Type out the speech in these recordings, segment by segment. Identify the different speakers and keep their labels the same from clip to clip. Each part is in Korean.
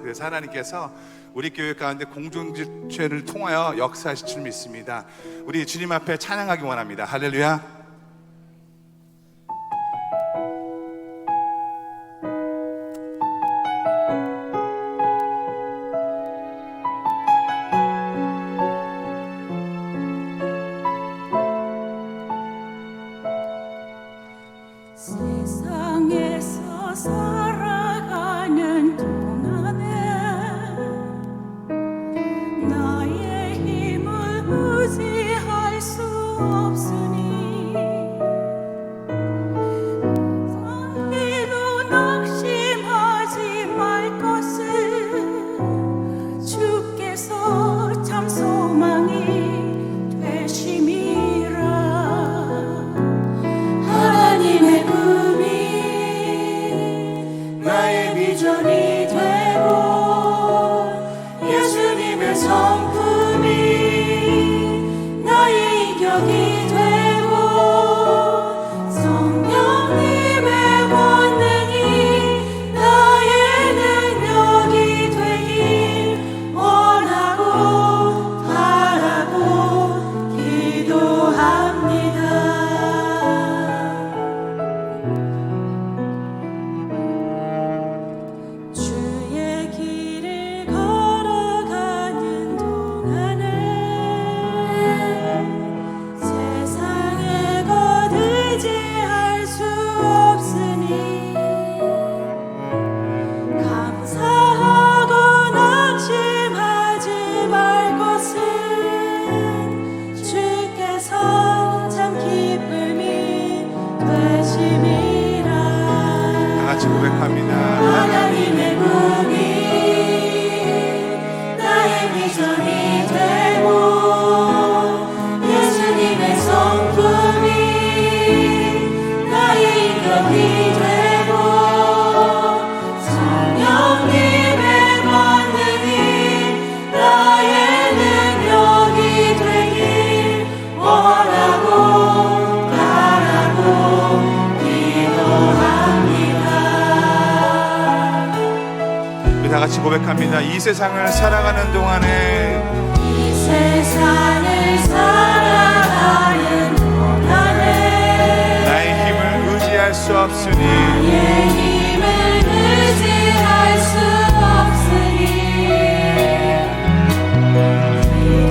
Speaker 1: 그래서 하나님께서 우리 교회 가운데 공동체를 통하여 역사하실 줄 믿습니다. 우리 주님 앞에 찬양하기 원합니다. 할렐루야.
Speaker 2: 세상에서 살아가는 동안에 나의 힘을 의지할 수 없으니 상대로 낙심하지 말 것을 주께서 참 소망이 되심이라. 하나님의 나의 비전이 되고 예수님의 성품이 나의 인격이 되고 성령님의 권능이 나의 능력이 되길 원하고 바라고 기도합니다. 주의 길을 걸어가는 동안에 세상의 것 의지할 수 없으니 감사하고 낙심하지 말 것은 주께서 참 기쁨이 되심이라.
Speaker 1: 다 같이 고백합니다.
Speaker 2: 하나님의 꿈이 나의 비전이 되고 예수님의 성품이 나의 인격이 되고 성령님의 권능이 나의 능력이 되길 원하고 바라고 기도합니다.
Speaker 1: 우리 다 같이 고백합니다. 이 세상을 살아가는 동안에
Speaker 2: 이 세상을 살아가는 동안에
Speaker 1: 나의 힘을 의지할 수 없으니
Speaker 2: 나의 힘을 의지할 수 없으니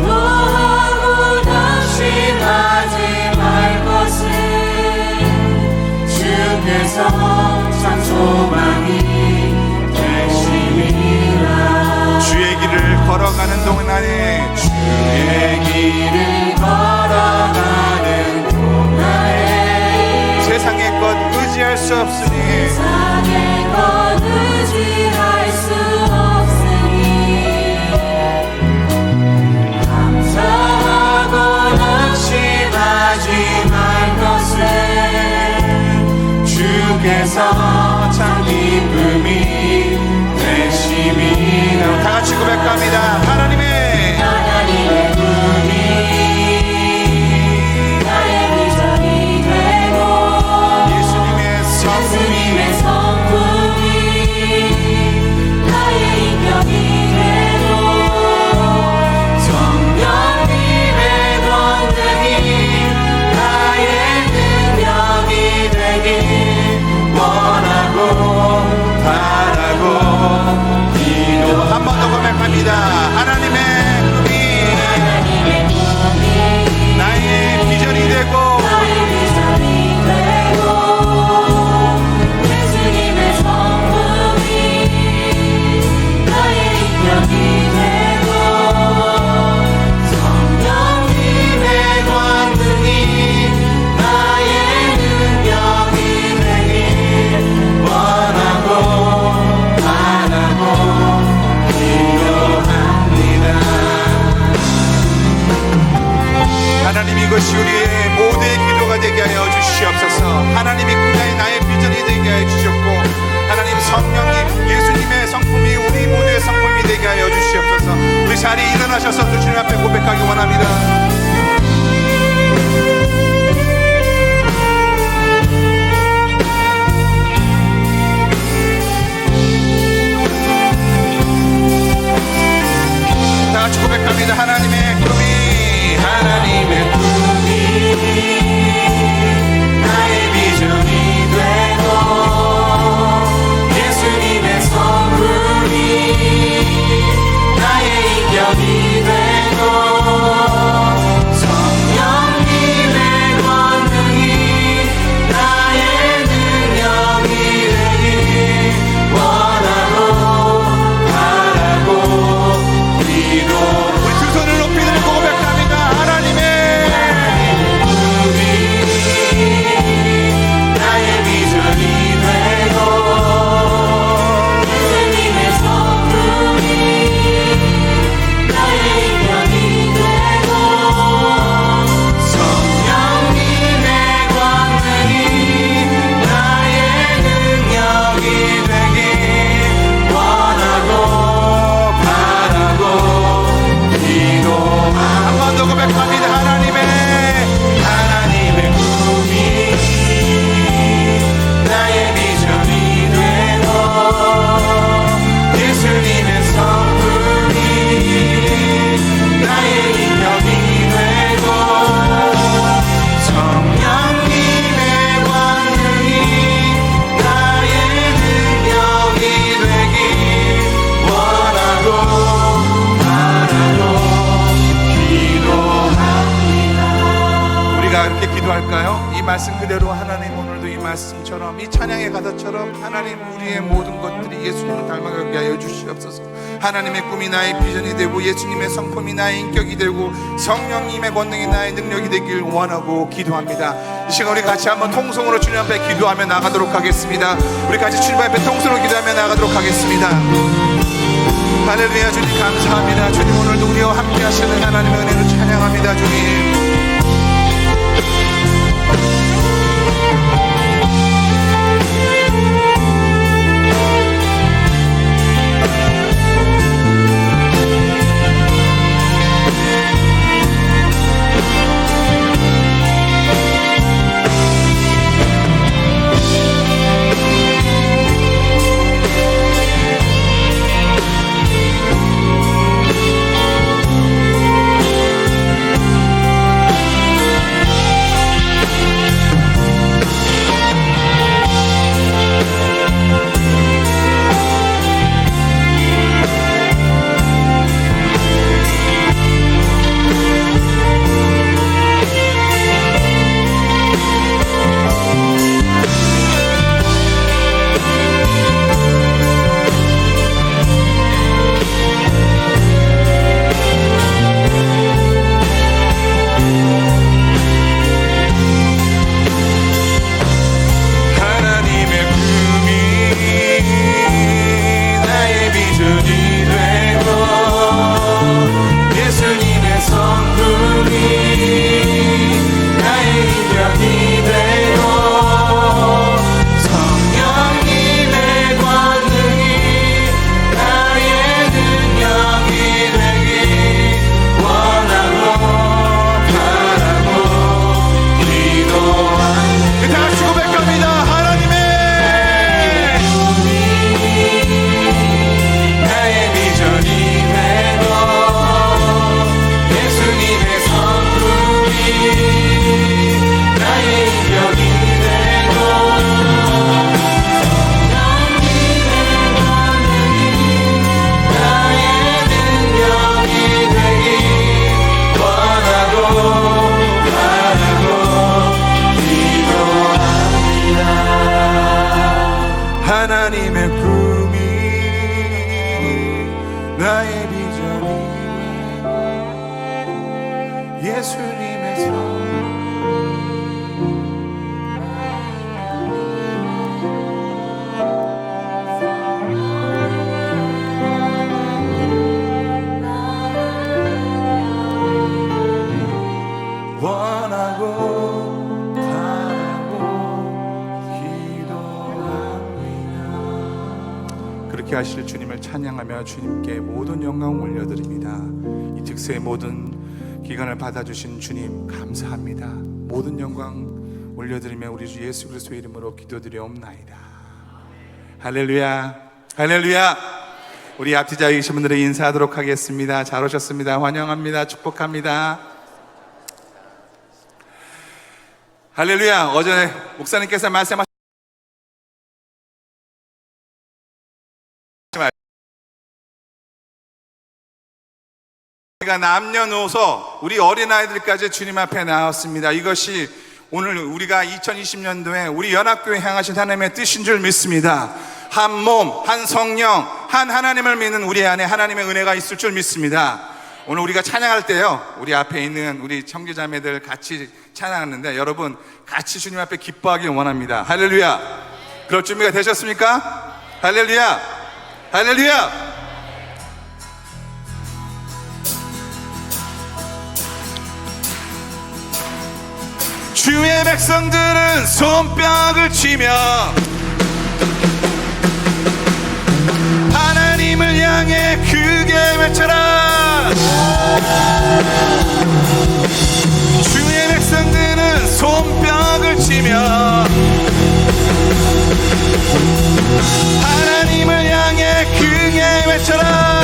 Speaker 2: 기도하고 낙심하지 말 것은 주께서 참 소망이 되심이라.
Speaker 1: 주의 길을 걸어가는 동안에
Speaker 2: 주의 길을 걸어가는 동안에
Speaker 1: 세상의 것 의지할 수 없으니
Speaker 2: 세상의 것 의지할 수 없으니 감사하고 낙심하지 말 것은 주께서 참 기쁨이 되심이라.
Speaker 1: 다 같이 고백합니다. 하나님의
Speaker 2: 꿈이 나의 비전이 되고
Speaker 1: 예수님의
Speaker 2: 성품이 나의 인격이 되고 성령님의 권능이 나의 능력이 되길 원하고 바라고
Speaker 1: 한 번 더 고백합니다. 기도할까요? 이 말씀 그대로 하나님 오늘도 이 말씀처럼 이 찬양의 가사처럼 하나님 우리의 모든 것들이 예수님을 닮아가게 하여 주시옵소서. 하나님의 꿈이 나의 비전이 되고 예수님의 성품이 나의 인격이 되고 성령님의 권능이 나의 능력이 되길 원하고 기도합니다. 이 시간 우리 같이 한번 통성으로 주님 앞에 기도하며 나가도록 하겠습니다. 우리 같이 주님 앞에 통성으로 기도하며 나가도록 하겠습니다. 할렐루야. 주님 감사합니다. 주님 오늘도 우리와 함께 하시는 하나님의 은혜를 찬양합니다. 주님 하나님의 꿈이 나의 비전이 예수님의 성 원하고 바라고 기도합니다. 그렇게 하실 주님을 찬양하며 주님께 모든 영광 올려드립니다. 이 특세의 모든 기간을 받아주신 주님 감사합니다. 모든 영광 올려드리며 우리 주 예수 그리스도의 이름으로 기도드리옵나이다. 할렐루야. 할렐루야. 우리 앞뒤 자에 계신 분들을 인사하도록 하겠습니다. 잘 오셨습니다. 환영합니다. 축복합니다. 할렐루야. 어제 목사님께서 말씀하신 우리가 남녀노소 우리 어린아이들까지 주님 앞에 나왔습니다. 이것이 오늘 우리가 2020년도에 우리 연합교회 향하신 하나님의 뜻인 줄 믿습니다. 한 몸, 한 성령, 한 하나님을 믿는 우리 안에 하나님의 은혜가 있을 줄 믿습니다. 오늘 우리가 찬양할 때요, 우리 앞에 있는 우리 청교자매들 같이 찬양하는데 여러분 같이 주님 앞에 기뻐하길 원합니다. 할렐루야. 그럴 준비가 되셨습니까? 할렐루야. 할렐루야. 주의 백성들은 손뼉을 치며 하나님을 향해 크게 외쳐라. 주의 백성들은 손뼉을 치며 하나님을 향해 크게 외쳐라.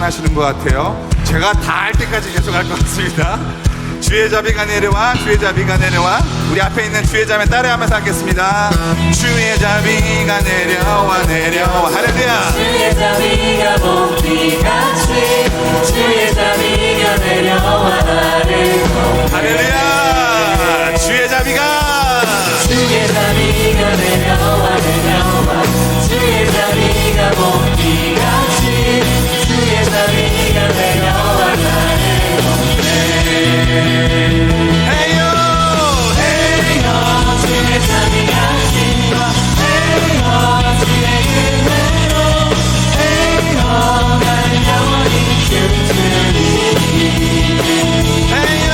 Speaker 1: 하시는 것 같아요. 제가 다 할 때까지 계속 할 것 같습니다. 주의 자비가 내려와, 주의 자비가 내려와. 우리 앞에 있는 주의 자매 따라하면서 하겠습니다. 주의 자비가 내려와 내려와. 할렐루야.
Speaker 2: 주의 자비가 봄비같이 주의 자비가 내려와 나를
Speaker 1: 할렐루야. 주의 자비가
Speaker 2: 주의 자비가 내려와 내려와 주의 자비가 봄비같이 주의 자비가 내려와 나를
Speaker 1: 헤이요 헤이요.
Speaker 2: 주의 자비가 신과 헤이요 주의 은혜로 헤이요 나를 영원히 춤추리
Speaker 1: 헤이요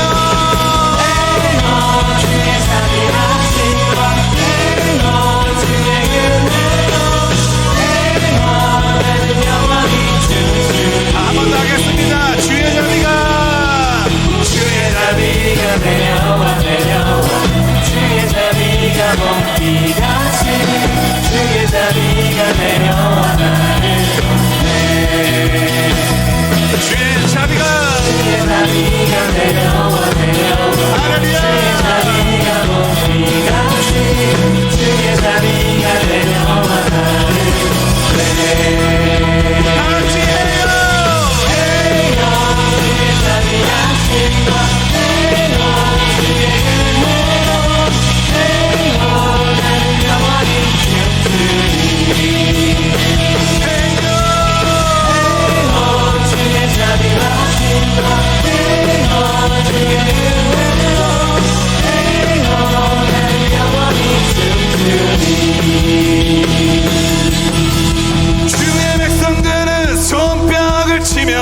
Speaker 2: 주의 자비가 신과 헤이요 주의 은혜로 헤이요 나를 영원히 춤추리
Speaker 1: 한 번 더 하겠습니다. 주의 자비가
Speaker 2: 자비가 내려와 내려와 주의 자비가 봄비같이 주의 자비가 내려와 나를
Speaker 1: 주의 자비가
Speaker 2: 주의 자비가 내려와 내려와
Speaker 1: 할렐루야.
Speaker 2: 주의 자비가 봄비같이 주의 자비가 내려와 나를
Speaker 1: 같이 해요.
Speaker 2: 주의 자비가 신과
Speaker 1: 주의 백성들은 손뼉을 치며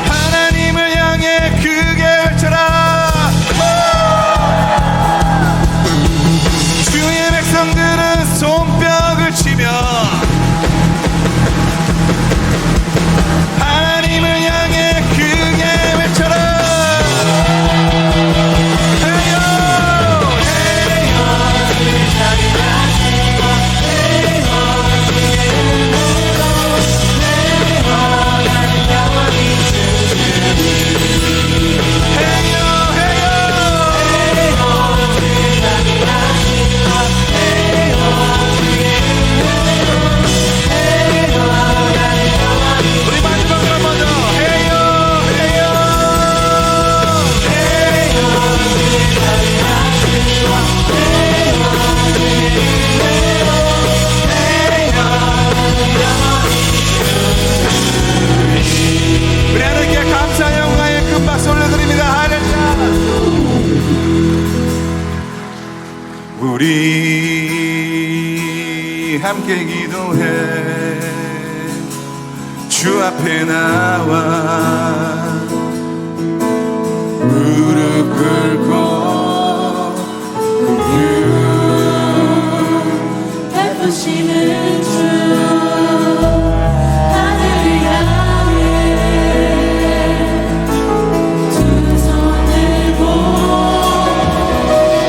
Speaker 1: 하나님을 향해 크게 외쳐라. 주의 백성들은 손뼉을 치며 하나님을 향해 크게 외쳐라. 헤이요 헤이요. 헤이요 헤이요. 우리 마지막으로 한 번 더. 헤이요 헤이요. 우리 하나님께 감사 영광의 큰 박수 올려드립니다. 할렐루야. 우리 함께 기도해 주 앞에 나와 무릎 꿇고
Speaker 2: 베푸시는 주 하늘을 향해 두 손을 모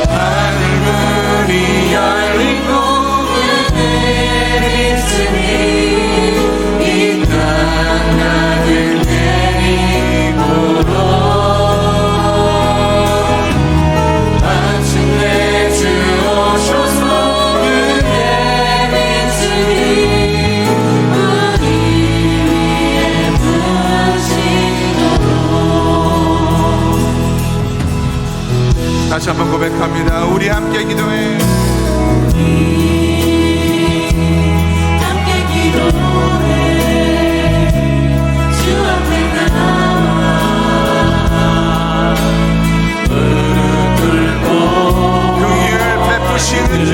Speaker 1: 하늘문이 열리고
Speaker 2: 그를 믿으니 이 땅 나를 데리고로 마침내 주 오셔서 그를 믿으니 우리 위에 부으시도록
Speaker 1: 다시 한번 고백합니다. 우리 함께 기도해
Speaker 2: 함께 기도해 주 앞에 나와 무릎 꿇고
Speaker 1: 긍휼 베푸시는 주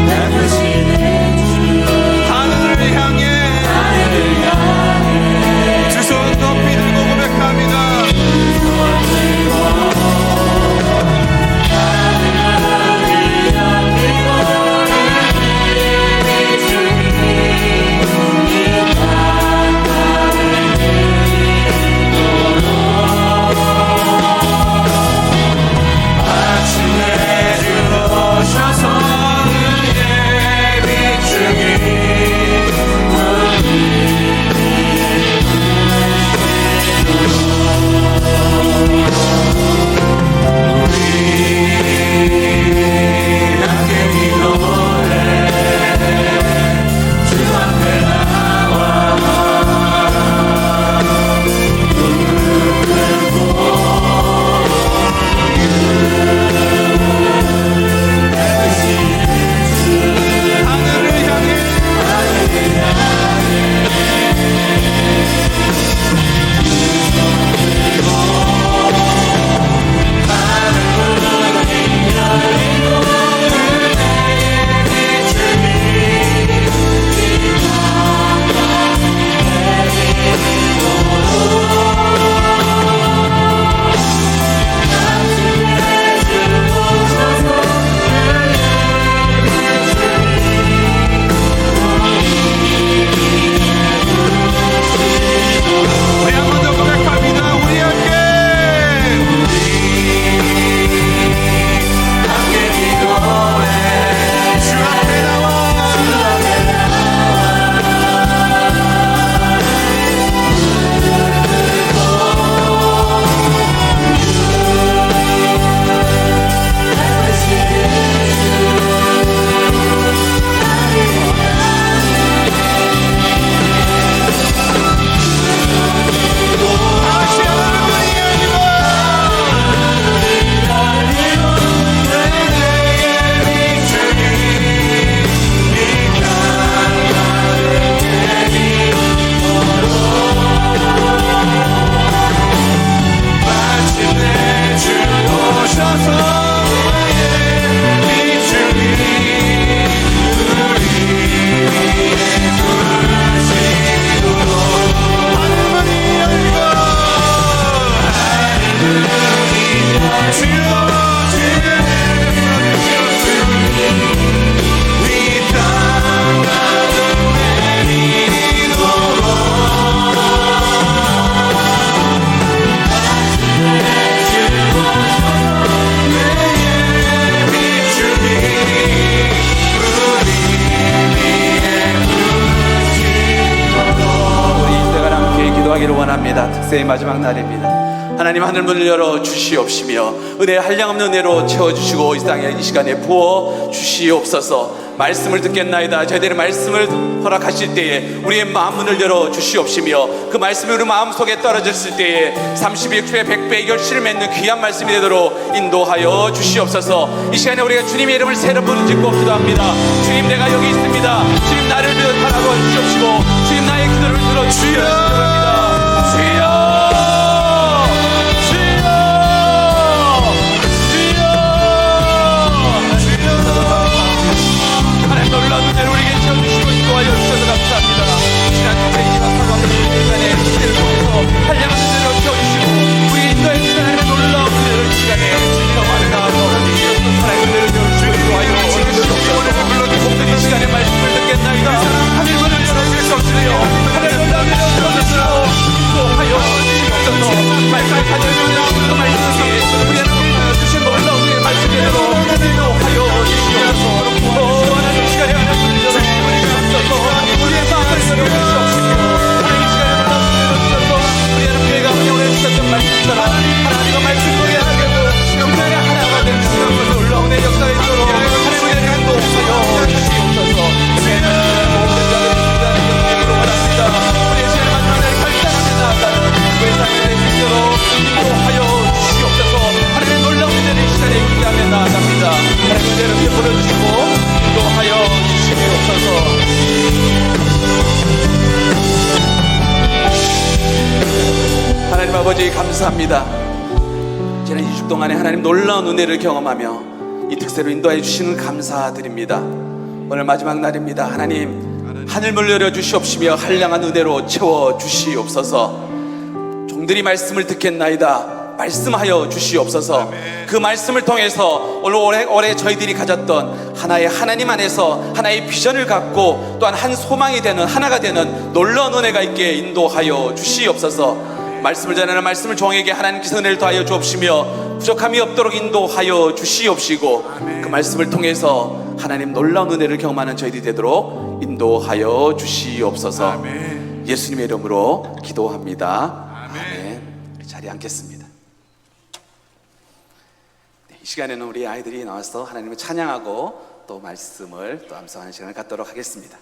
Speaker 2: 베푸시는 주
Speaker 1: 하늘을 향해
Speaker 2: 하늘을 향해
Speaker 1: 두 손 높이 들고 고백합니다.
Speaker 2: 하늘을 향해
Speaker 3: 기도하기를 원합니다. 특세의 마지막 날입니다. 하나님, 하늘 문을 열어 주시옵시며 은혜의 한량없는 은혜로 채워주시고 이 땅에 이 시간에 부어 주시옵소서. 말씀을 듣겠나이다. 저희들의 말씀을 허락하실 때에 우리의 마음 문을 열어 주시옵시며 그 말씀이 우리 마음속에 떨어졌을 때에 30배, 100배의 결실을 맺는 귀한 말씀이 되도록 인도하여 주시옵소서. 이 시간에 우리가 주님의 이름을 새로 부르짖고 기도합니다. 주님, 내가 여기 있습니다. 주님, 나를 바라봐 주시옵시고 주님, 나의 기도를 들어주시옵시고 기도합니다. 주여, 놀라운 은혜를 우리에게 채워주시고 인도하여 주셔서 감사합니다. 지난 주제이지만 살아가는 시간에 시대를 통해서 한량한 은혜를 채워주시고 우리 인도해 주신 하나님의 놀라운 은혜를 이 시간에 경험하는 하나님 하나님의 은혜를 채워주시고 인도하여 주시옵소서. 이 시간에 말씀을 듣겠나이다. 하늘 문을 열어주시옵시며 하늘 놀라운 은혜를 채워주시고 인도하여 주시옵소서. 말씀을 가져주시는 그 말씀이 우리 하나님께 주신 놀라운 은혜의 말씀대로 인도하여 주시옵소서. 하나님, 시간에 하나님을 열어주시옵소서. 우리의 마음을 열어주시옵시며 하나님, 시간에 놀라운 은혜를 주셔서 우리 하나님께가 운영해 주셨던 말씀처럼 하나님과 말씀 속에 하나님께서 영광의 하나가 되는 놀라운 내 역사에 있도록 하나님의 인도하여 주시옵소서. 우리는 모든 자들의 신자의 영광으로 바랍니다. 우리의 시간에 만나는 결단하며 나아가는 우리의 삶의 실제로 인도하여 주시옵소서. 하나님의 놀라운 은혜를 이 시간에 기대하며 나아갑니다. 하나님의 은혜를 베풀어 주시고 인도하여 주시옵소서. 하나님 아버지, 감사합니다. 지난 2주 동안에 하나님 놀라운 은혜를 경험하며 이 특세로 인도해 주시는 감사드립니다. 오늘 마지막 날입니다. 하나님, 하늘문을 열어 주시옵시며 한량한 은혜로 채워 주시옵소서. 종들이 말씀을 듣겠나이다. 말씀하여 주시옵소서. 그 말씀을 통해서 올해 저희들이 가졌던 하나의 하나님 안에서 하나의 비전을 갖고 또한 한 소망이 되는 하나가 되는 놀라운 은혜가 있게 인도하여 주시옵소서. 말씀을 전하는 말씀을 종에게 하나님께서 은혜를 더하여 주옵시며 부족함이 없도록 인도하여 주시옵시고 그 말씀을 통해서 하나님 놀라운 은혜를 경험하는 저희들이 되도록 인도하여 주시옵소서.
Speaker 1: 아멘.
Speaker 3: 예수님의 이름으로 기도합니다. 아멘. 자리에 앉겠습니다. 이 시간에는 우리 아이들이 나와서 하나님을 찬양하고 또 말씀을 또 암송하는 시간을 갖도록 하겠습니다.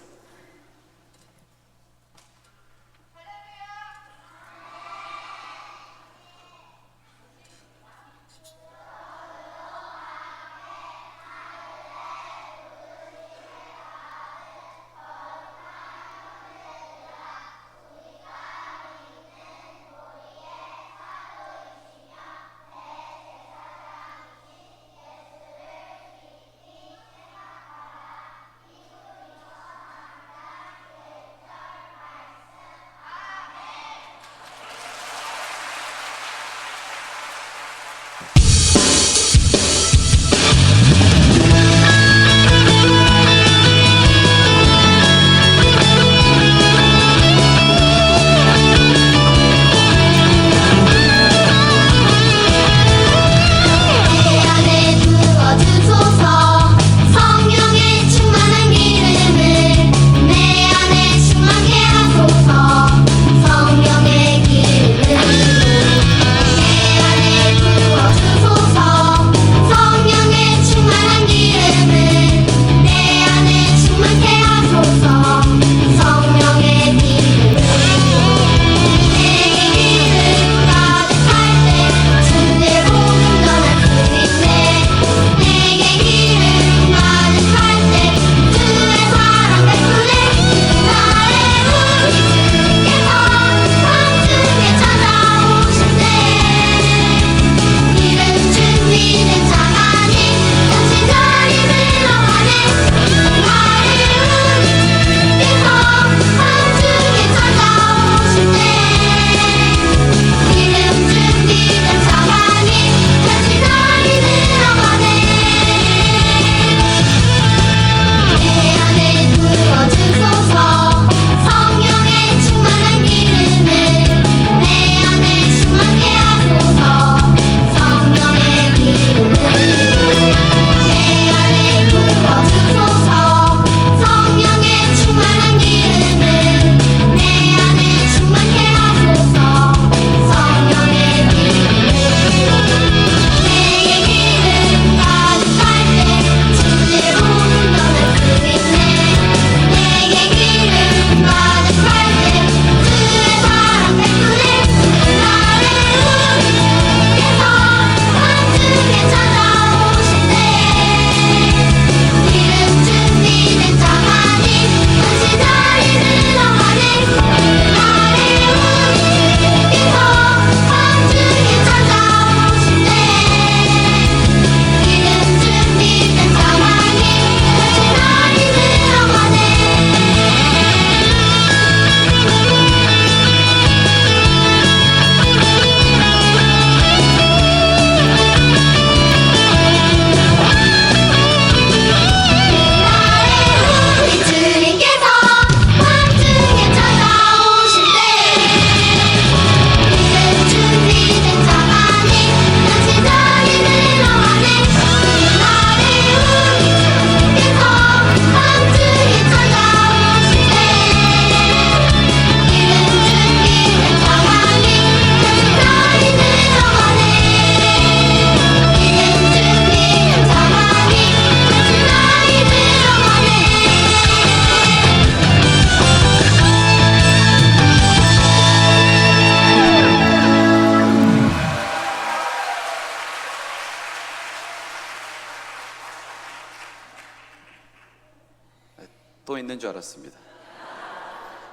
Speaker 3: 있는 줄 알았습니다.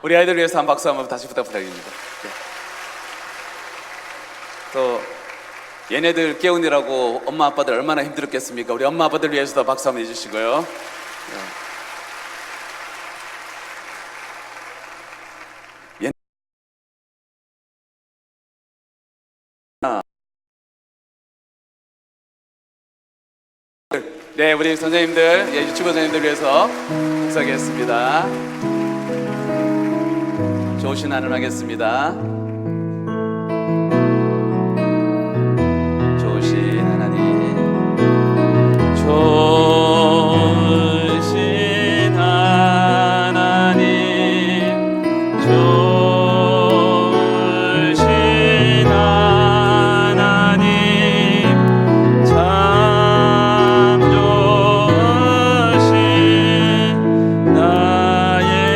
Speaker 3: 우리 아이들 위해서 한 박수 한번 다시 부탁드립니다. 네. 또 얘네들 깨우느라고 엄마 아빠들 얼마나 힘들었겠습니까? 우리 엄마 아빠들 위해서도 박수 한번 해주시고요. 네. 네, 우리 선생님들, 예, 유치부 선생님들 위해서 박수하겠습니다. 좋으신 하늘 하겠습니다. 좋으신 하나님, 좋으신 하나님, 좋으신 하나님, 참 좋으신 나의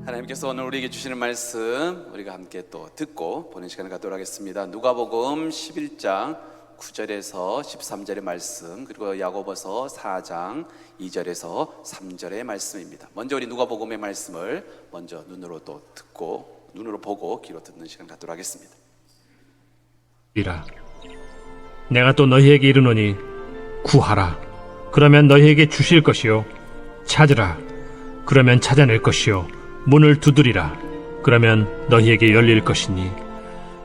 Speaker 3: 하나님께서 오늘 우리에게 주시는 말씀 우리가 함께 또 듣고 보는 시간을 갖도록 하겠습니다. 누가복음 11장 9절에서 13절의 말씀, 그리고 야고보서 4장 2절에서 3절의 말씀입니다. 먼저 우리 누가복음의 말씀을 먼저 눈으로 또 듣고, 눈으로 보고 귀로 듣는 시간 갖도록 하겠습니다.
Speaker 4: 이라 내가 또 너희에게 이르노니 구하라 그러면 너희에게 주실 것이요 찾으라 그러면 찾아낼 것이요 문을 두드리라 그러면 너희에게 열릴 것이니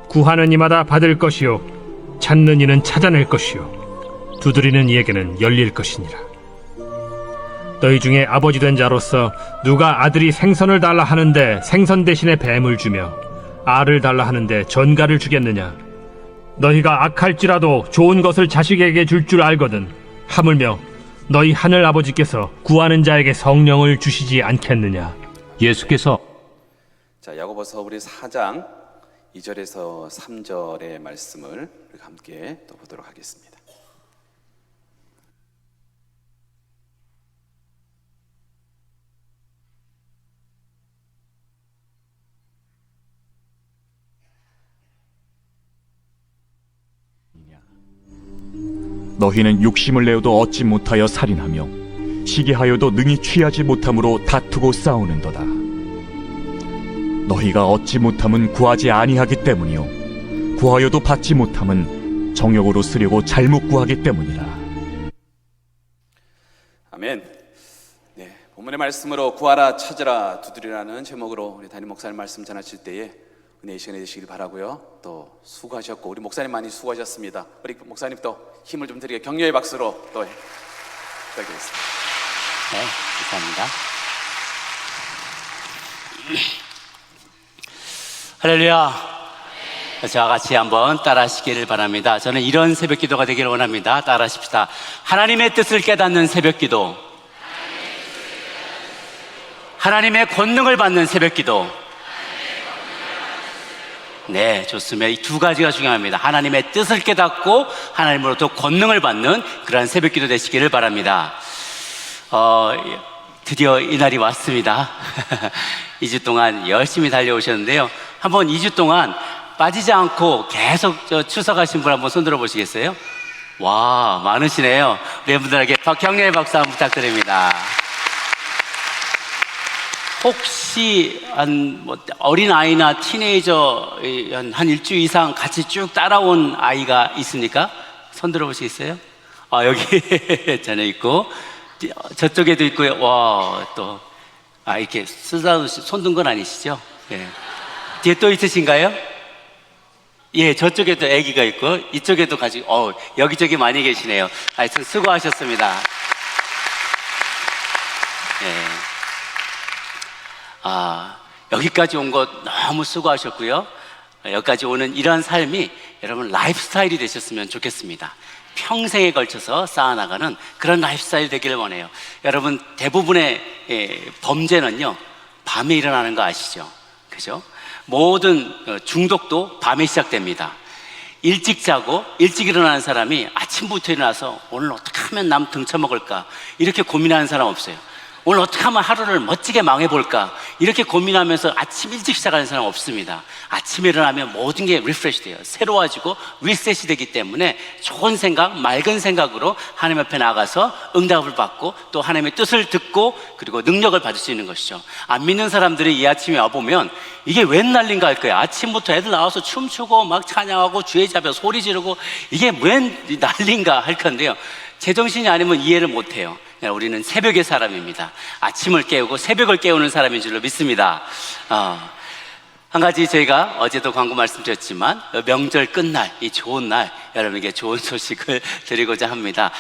Speaker 4: 구하는 이마다 받을 것이요 찾는 이는 찾아낼 것이요 두드리는 이에게는 열릴 것이니라. 너희 중에 아버지 된 자로서 누가 아들이 생선을 달라 하는데 생선 대신에 뱀을 주며 알을 달라 하는데 전갈을 주겠느냐? 너희가 악할지라도 좋은 것을 자식에게 줄 줄 알거든 하물며 너희 하늘 아버지께서 구하는 자에게 성령을 주시지 않겠느냐? 예수께서
Speaker 3: 자, 야고보서 우리 4장 2절에서 3절의 말씀을 우리가 함께 또 보도록 하겠습니다.
Speaker 5: 너희는 욕심을 내어도 얻지 못하여 살인하며 시기하여도 능히 취하지 못함으로 다투고 싸우는도다. 너희가 얻지 못함은 구하지 아니하기 때문이요 구하여도 받지 못함은 정욕으로 쓰려고 잘못 구하기 때문이라.
Speaker 3: 아멘. 네, 본문의 말씀으로 구하라 찾으라 두드리라는 제목으로 우리 담임 목사님 말씀 전하실 때에 은혜의 시간이 되시길 바라고요. 또 수고하셨고 우리 목사님 많이 수고하셨습니다. 우리 목사님 또 힘을 좀 드리게 격려의 박수로 또 부탁드리겠습니다.
Speaker 6: 네, 감사합니다. 할렐루야. 저와 같이 한번 따라하시기를 바랍니다. 저는 이런 새벽 기도가 되기를 원합니다. 따라하십시다. 하나님의 뜻을 깨닫는 새벽 기도, 하나님의 권능을 받는 새벽 기도. 네, 좋습니다. 이 두 가지가 중요합니다. 하나님의 뜻을 깨닫고 하나님으로부터 권능을 받는 그러한 새벽 기도 되시기를 바랍니다. 드디어 이날이 왔습니다. 2주 동안 열심히 달려오셨는데요. 한번 2주 동안 빠지지 않고 계속 출석하신 분 한번 손들어 보시겠어요? 와, 많으시네요. 우리 분들에게 격려의 박수 한번 부탁드립니다. 혹시 어린 아이나 티네이저 한 일주 이상 같이 쭉 따라온 아이가 있습니까? 손 들어보시겠어요? 여기 전에 있고 저쪽에도 있고요. 와, 또 이렇게 쓰다듬으시 손든 건 아니시죠? 예. 뒤에 또 있으신가요? 예, 저쪽에도 아기가 있고 이쪽에도 가지고 여기저기 많이 계시네요. 하여튼 수고하셨습니다. 예. 여기까지 온 것 너무 수고하셨고요. 여기까지 오는 이러한 삶이 여러분 라이프 스타일이 되셨으면 좋겠습니다. 평생에 걸쳐서 쌓아나가는 그런 라이프 스타일이 되기를 원해요. 여러분 대부분의 범죄는요 밤에 일어나는 거 아시죠? 그죠? 모든 중독도 밤에 시작됩니다. 일찍 자고 일찍 일어나는 사람이 아침부터 일어나서 오늘 어떻게 하면 남 등쳐먹을까 이렇게 고민하는 사람 없어요. 오늘 어떻게 하면 하루를 멋지게 망해볼까? 이렇게 고민하면서 아침 일찍 시작하는 사람 없습니다. 아침에 일어나면 모든 게 리프레시 돼요. 새로워지고 리셋이 되기 때문에 좋은 생각, 맑은 생각으로 하나님 앞에 나가서 응답을 받고 또 하나님의 뜻을 듣고 그리고 능력을 받을 수 있는 것이죠. 안 믿는 사람들이 이 아침에 와보면 이게 웬 난린가 할 거예요. 아침부터 애들 나와서 춤추고 막 찬양하고 주의 잡여 소리 지르고 이게 웬 난린가 할 건데요. 제정신이 아니면 이해를 못해요. 우리는 새벽의 사람입니다. 아침을 깨우고 새벽을 깨우는 사람인 줄로 믿습니다. 한 가지 저희가 어제도 광고 말씀드렸지만 명절 끝날 이 좋은 날 여러분에게 좋은 소식을 드리고자 합니다.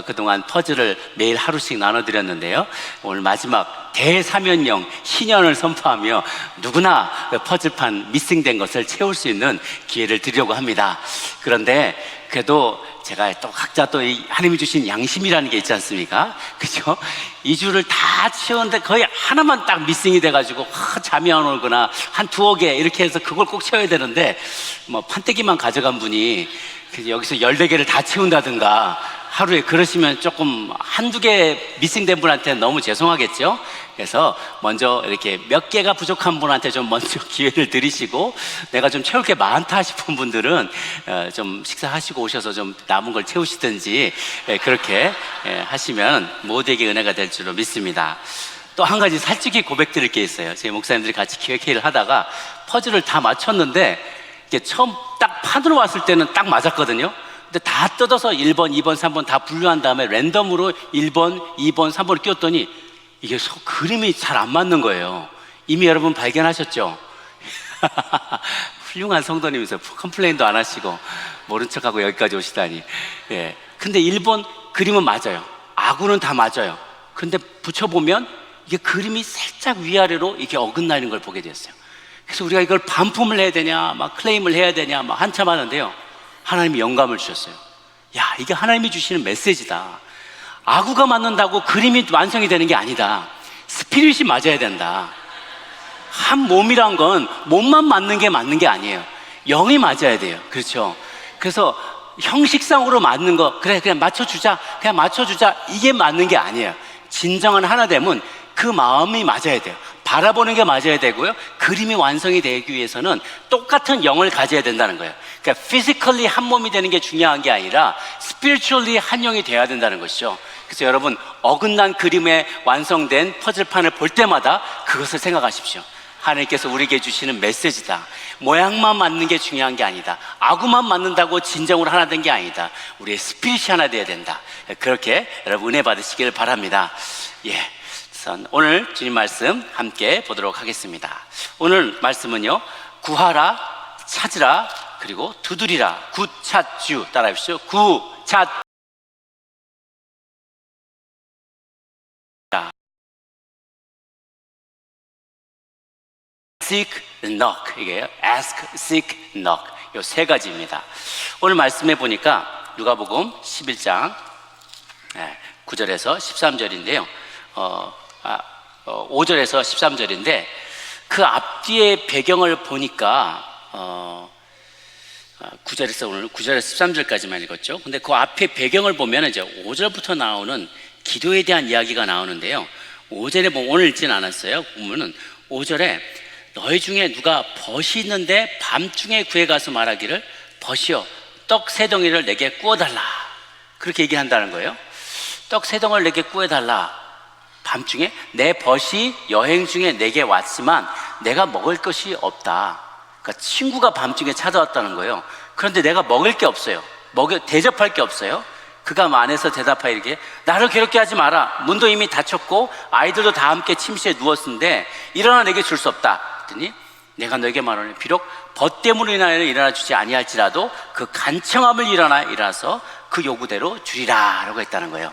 Speaker 6: 그동안 퍼즐을 매일 하루씩 나눠드렸는데요. 오늘 마지막 대사면령 신년을 선포하며 누구나 퍼즐판 미싱된 것을 채울 수 있는 기회를 드리려고 합니다. 그런데 그래도 제가 또 각자 또 하나님이 주신 양심이라는 게 있지 않습니까? 그죠? 2주를 다 채웠는데 거의 하나만 딱 미싱이 돼가지고 잠이 안 오거나 한 2-5개 이렇게 해서 그걸 꼭 채워야 되는데 뭐 판때기만 가져간 분이 여기서 14개를 다 채운다든가 하루에 그러시면 조금 1-2개 미싱된 분한테는 너무 죄송하겠죠? 그래서 먼저 이렇게 몇 개가 부족한 분한테 좀 먼저 기회를 드리시고 내가 좀 채울 게 많다 싶은 분들은 좀 식사하시고 오셔서 좀 남은 걸 채우시든지 그렇게 하시면 모두에게 은혜가 될 줄로 믿습니다. 또 한 가지 솔직히 고백드릴 게 있어요. 저희 목사님들이 같이 기획회의를 하다가 퍼즐을 다 맞췄는데 이게 처음 딱 판으로 왔을 때는 딱 맞았거든요. 근데 다 뜯어서 1번, 2번, 3번 다 분류한 다음에 랜덤으로 1번, 2번, 3번을 끼웠더니 이게 그림이 잘 안 맞는 거예요. 이미 여러분 발견하셨죠? 훌륭한 성도님이세요. 컴플레인도 안 하시고 모른 척하고 여기까지 오시다니. 예. 근데 1번 그림은 맞아요. 아구는 다 맞아요. 근데 붙여보면 이게 그림이 살짝 위아래로 이게 어긋나는 걸 보게 됐어요. 그래서 우리가 이걸 반품을 해야 되냐, 막 클레임을 해야 되냐, 막 한참 하는데요. 하나님이 영감을 주셨어요. 야, 이게 하나님이 주시는 메시지다. 아구가 맞는다고 그림이 완성이 되는 게 아니다. 스피릿이 맞아야 된다. 한 몸이란 건 몸만 맞는 게 아니에요. 영이 맞아야 돼요. 그렇죠? 그래서 형식상으로 맞는 거, 그냥 맞춰주자, 이게 맞는 게 아니에요. 진정한 하나됨은 그 마음이 맞아야 돼요. 바라보는 게 맞아야 되고요. 그림이 완성이 되기 위해서는 똑같은 영을 가져야 된다는 거예요. 그러니까 physically 한 몸이 되는 게 중요한 게 아니라 spiritually 한 영이 돼야 된다는 것이죠. 그래서 여러분 어긋난 그림에 완성된 퍼즐판을 볼 때마다 그것을 생각하십시오. 하나님께서 우리에게 주시는 메시지다. 모양만 맞는 게 중요한 게 아니다. 아구만 맞는다고 진정으로 하나 된 게 아니다. 우리의 스피릿이 하나 돼야 된다. 그렇게 여러분 은혜 받으시기를 바랍니다. 예. 오늘 주님 말씀 함께 보도록 하겠습니다. 오늘 말씀은요, 구하라, 찾으라, 그리고 두드리라. 구찾주 따라해 주십시오. 구찾. Seek, knock. 이게요. Ask, seek, knock. 요 세 가지입니다. 오늘 말씀해 보니까 누가복음 11장 9절에서 13절인데요. 5절에서 13절인데 그 앞뒤의 배경을 보니까 9절에서 오늘 9절에서 13절까지만 읽었죠. 근데 그 앞에 배경을 보면 이제 5절부터 나오는 기도에 대한 이야기가 나오는데요. 5절에 보면 오늘 읽지는 않았어요. 보면은 5절에 너희 중에 누가 벗이 있는데 밤중에 구해 가서 말하기를 벗이여 떡 3덩이를 내게 구워달라. 그렇게 얘기한다는 거예요. 떡 3덩이를 내게 구워달라. 밤중에 내 벗이 여행 중에 내게 왔지만 내가 먹을 것이 없다. 그러니까 친구가 밤중에 찾아왔다는 거예요. 그런데 내가 먹을 게 없어요. 대접할 게 없어요. 그가 안에서 대답하여 이르기를 나를 괴롭게 하지 마라. 문도 이미 닫혔고 아이들도 다 함께 침실에 누웠는데 일어나 내게 줄 수 없다. 그랬더니 내가 너에게 말하노니 비록 벗 때문에 인하여 일어나 주지 아니할지라도 그 간청함을 일어나서 그 요구대로 주리라 라고 했다는 거예요.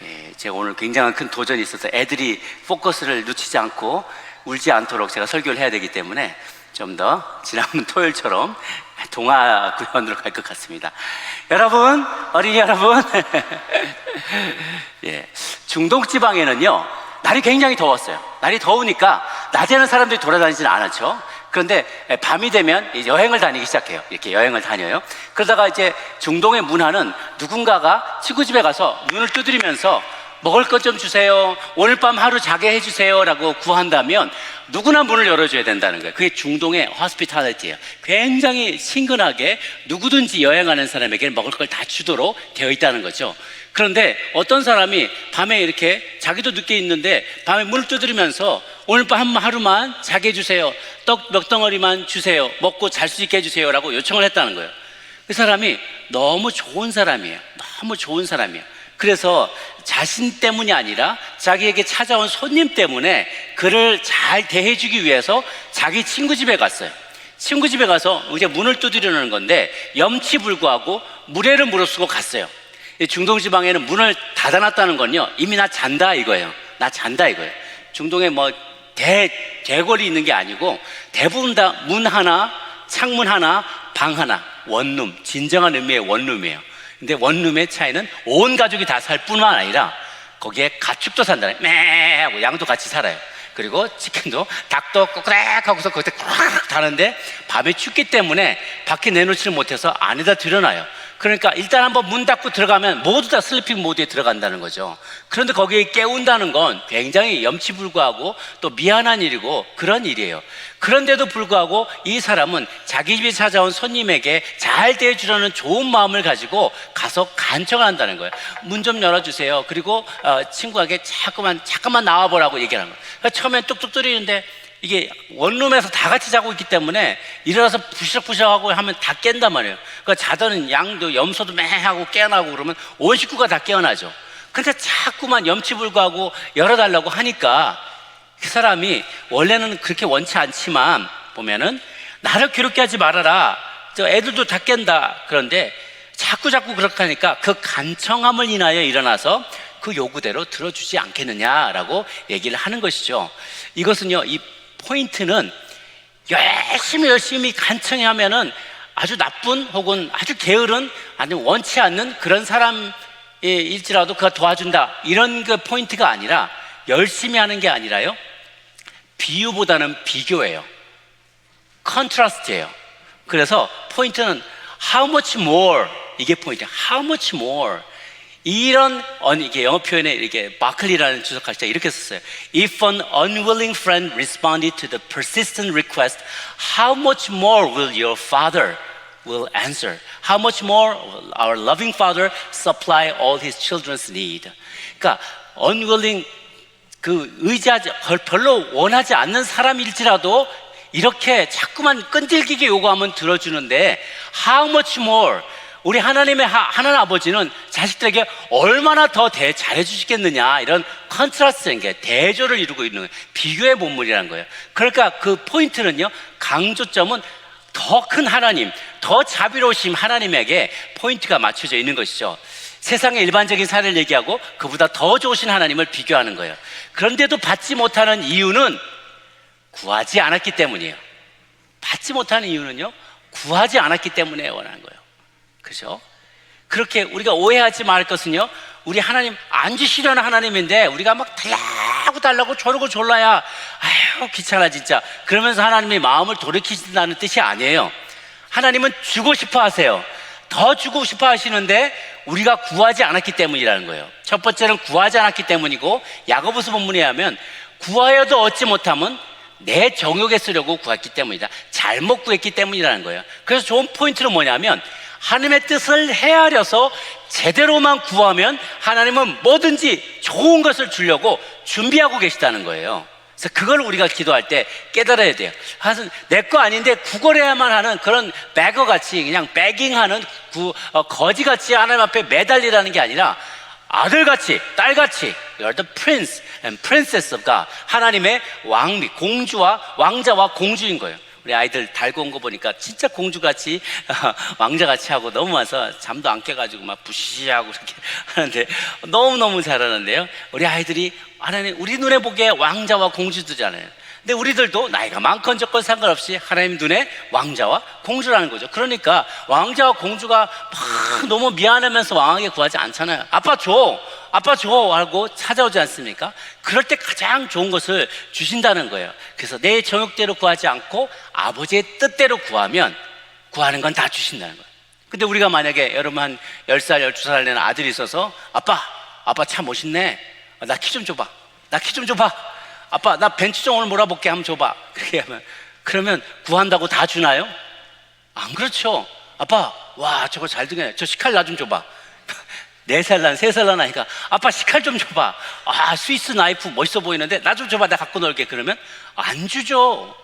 Speaker 6: 예, 제가 오늘 굉장한 큰 도전이 있어서 애들이 포커스를 놓치지 않고 울지 않도록 제가 설교를 해야 되기 때문에 좀 더 지난번 토요일처럼 동화 구현으로 갈 것 같습니다. 여러분, 어린이 여러분, 예, 중동 지방에는요 날이 굉장히 더웠어요. 날이 더우니까 낮에는 사람들이 돌아다니지는 않았죠. 그런데 밤이 되면 여행을 다니기 시작해요. 이렇게 여행을 다녀요. 그러다가 이제 중동의 문화는 누군가가 친구 집에 가서 문을 두드리면서 먹을 것 좀 주세요, 오늘 밤 하루 자게 해주세요 라고 구한다면 누구나 문을 열어줘야 된다는 거예요. 그게 중동의 호스피탈리티예요. 굉장히 친근하게 누구든지 여행하는 사람에게 먹을 걸 다 주도록 되어 있다는 거죠. 그런데 어떤 사람이 밤에 이렇게 자기도 늦게 있는데 밤에 문을 두드리면서 오늘 밤 하루만 자게 해주세요, 떡 몇 덩어리만 주세요, 먹고 잘 수 있게 해주세요 라고 요청을 했다는 거예요. 그 사람이 너무 좋은 사람이에요. 너무 좋은 사람이에요. 그래서 자신 때문이 아니라 자기에게 찾아온 손님 때문에 그를 잘 대해주기 위해서 자기 친구 집에 갔어요. 친구 집에 가서 이제 문을 두드리는 건데 염치불구하고 무례를 무릅쓰고 갔어요. 중동 지방에는 문을 닫아놨다는 건요, 이미 나 잔다 이거예요. 나 잔다 이거예요. 중동에 뭐 대궐이 있는 게 아니고 대부분 다 문 하나, 창문 하나, 방 하나, 원룸, 진정한 의미의 원룸이에요. 근데 원룸의 차이는 온 가족이 다 살 뿐만 아니라 거기에 가축도 산다네. 매 하고 양도 같이 살아요. 그리고 치킨도, 닭도 꼬꾸렉 하고서 거기다 꽉 다는데 밤에 춥기 때문에 밖에 내놓지를 못해서 안에다 들여놔요. 그러니까 일단 한번 문 닫고 들어가면 모두 다 슬리핑 모드에 들어간다는 거죠. 그런데 거기에 깨운다는 건 굉장히 염치불구하고 또 미안한 일이고 그런 일이에요. 그런데도 불구하고 이 사람은 자기 집에 찾아온 손님에게 잘 대해주려는 좋은 마음을 가지고 가서 간청을 한다는 거예요. 문 좀 열어주세요. 그리고 친구에게 잠깐만 나와보라고 얘기를 하는 거예요. 그러니까 처음엔 뚝뚝 뚫리는데 이게 원룸에서 다 같이 자고 있기 때문에 일어나서 부시럭부시럭하고 하면 다 깬단 말이에요. 그러니까 자던 양도 염소도 매하고 깨어나고 그러면 온 식구가 다 깨어나죠. 그러니까 자꾸만 염치불구하고 열어달라고 하니까 그 사람이 원래는 그렇게 원치 않지만 보면은 나를 괴롭게 하지 말아라, 저 애들도 다 깬다, 그런데 자꾸 그렇게 하니까 그 간청함을 인하여 일어나서 그 요구대로 들어주지 않겠느냐라고 얘기를 하는 것이죠. 이것은요, 이 포인트는 열심히 간청하면은 아주 나쁜 혹은 아주 게으른 아니면 원치 않는 그런 사람일지라도 그가 도와준다, 이런 그 포인트가 아니라, 열심히 하는 게 아니라요, 비유보다는 비교예요. 컨트라스트예요. 그래서 포인트는 how much more, 이게 포인트예요. how much more. 이런 이게 영어 표현에 이렇게 바클리라는 주석할 때 이렇게 썼어요. If an unwilling friend responded to the persistent request, how much more will your father will answer? How much more will our loving father supply all his children's need? 그러니까 unwilling, 의지하지, 별로 원하지 않는 사람일지라도 이렇게 자꾸만 끈질기게 요구하면 들어주는데 how much more, 우리 하나님의 하나님 아버지는 자식들에게 얼마나 더 잘해 주시겠느냐, 이런 컨트라스트인 게 대조를 이루고 있는 비교의 본문이라는 거예요. 그러니까 그 포인트는요, 강조점은 더 큰 하나님, 더 자비로우신 하나님에게 포인트가 맞춰져 있는 것이죠. 세상의 일반적인 사례를 얘기하고 그보다 더 좋으신 하나님을 비교하는 거예요. 그런데도 받지 못하는 이유는 구하지 않았기 때문이에요. 받지 못하는 이유는요, 구하지 않았기 때문에 원하는 거예요. 그죠? 그렇게 우리가 오해하지 말 것은요, 우리 하나님 안 주시려는 하나님인데 우리가 막 달라고 저러고 졸라야 아유 귀찮아 진짜, 그러면서 하나님의 마음을 돌이키신다는 뜻이 아니에요. 하나님은 주고 싶어 하세요. 더 주고 싶어 하시는데 우리가 구하지 않았기 때문이라는 거예요. 첫 번째는 구하지 않았기 때문이고, 야고보서 본문에 하면 구하여도 얻지 못함은 내 정욕에 쓰려고 구했기 때문이다, 잘못 구했기 때문이라는 거예요. 그래서 좋은 포인트는 뭐냐면, 하나님의 뜻을 헤아려서 제대로만 구하면 하나님은 뭐든지 좋은 것을 주려고 준비하고 계시다는 거예요. 그래서 그걸 우리가 기도할 때 깨달아야 돼요. 내 거 아닌데 구걸해야만 하는 그런 배거같이, 그냥 배깅하는 거지같이 하나님 앞에 매달리라는 게 아니라 아들같이, 딸같이, You're the prince and princess of God, 하나님의 왕비, 공주와 왕자와 공주인 거예요. 우리 아이들 달고 온 거 보니까 진짜 공주같이 왕자같이 하고 너무 와서 잠도 안 깨가지고 막 부시시하고 이렇게 하는데 너무너무 잘하는데요, 우리 아이들이 하나님, 우리 눈에 보기에 왕자와 공주들잖아요. 근데 우리들도 나이가 많건 적건 상관없이 하나님 눈에 왕자와 공주라는 거죠. 그러니까 왕자와 공주가 막 너무 미안하면서 왕에게 구하지 않잖아요. 아빠 줘 하고 찾아오지 않습니까? 그럴 때 가장 좋은 것을 주신다는 거예요. 그래서 내 정욕대로 구하지 않고 아버지의 뜻대로 구하면 구하는 건 다 주신다는 거예요. 근데 우리가 만약에 여러분 한 10살, 12살 된 아들이 있어서 아빠 아빠 차 멋있네. 나 키 좀 줘봐. 나 키 좀 줘봐. 아빠 나 벤츠 좀 오늘 몰아볼게. 한번 줘봐. 그렇게 하면, 그러면 구한다고 다 주나요? 안 그렇죠. 아빠 와 저거 잘 등해. 저 식칼 나 좀 줘봐. 4살 난 3살 난 아이가 아빠 식칼 좀 줘봐. 아 스위스 나이프 멋있어 보이는데 나 좀 줘봐. 내가 갖고 놀게. 그러면 안 주죠.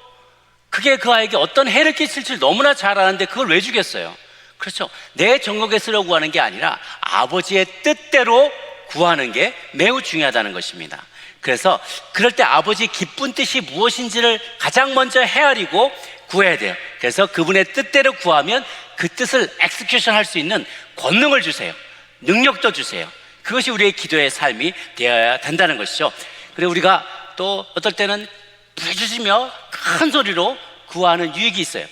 Speaker 6: 그게 그 아이에게 어떤 해를 끼칠지 너무나 잘 아는데 그걸 왜 주겠어요? 그렇죠. 내 정욕에 쓰려고 구하는 게 아니라 아버지의 뜻대로 구하는 게 매우 중요하다는 것입니다. 그래서 그럴 때 아버지 기쁜 뜻이 무엇인지를 가장 먼저 헤아리고 구해야 돼요. 그래서 그분의 뜻대로 구하면 그 뜻을 엑스큐션 할 수 있는 권능을 주세요. 능력도 주세요. 그것이 우리의 기도의 삶이 되어야 된다는 것이죠. 그리고 우리가 또 어떨 때는 부르짖으며 큰 소리로 구하는 유익이 있어요.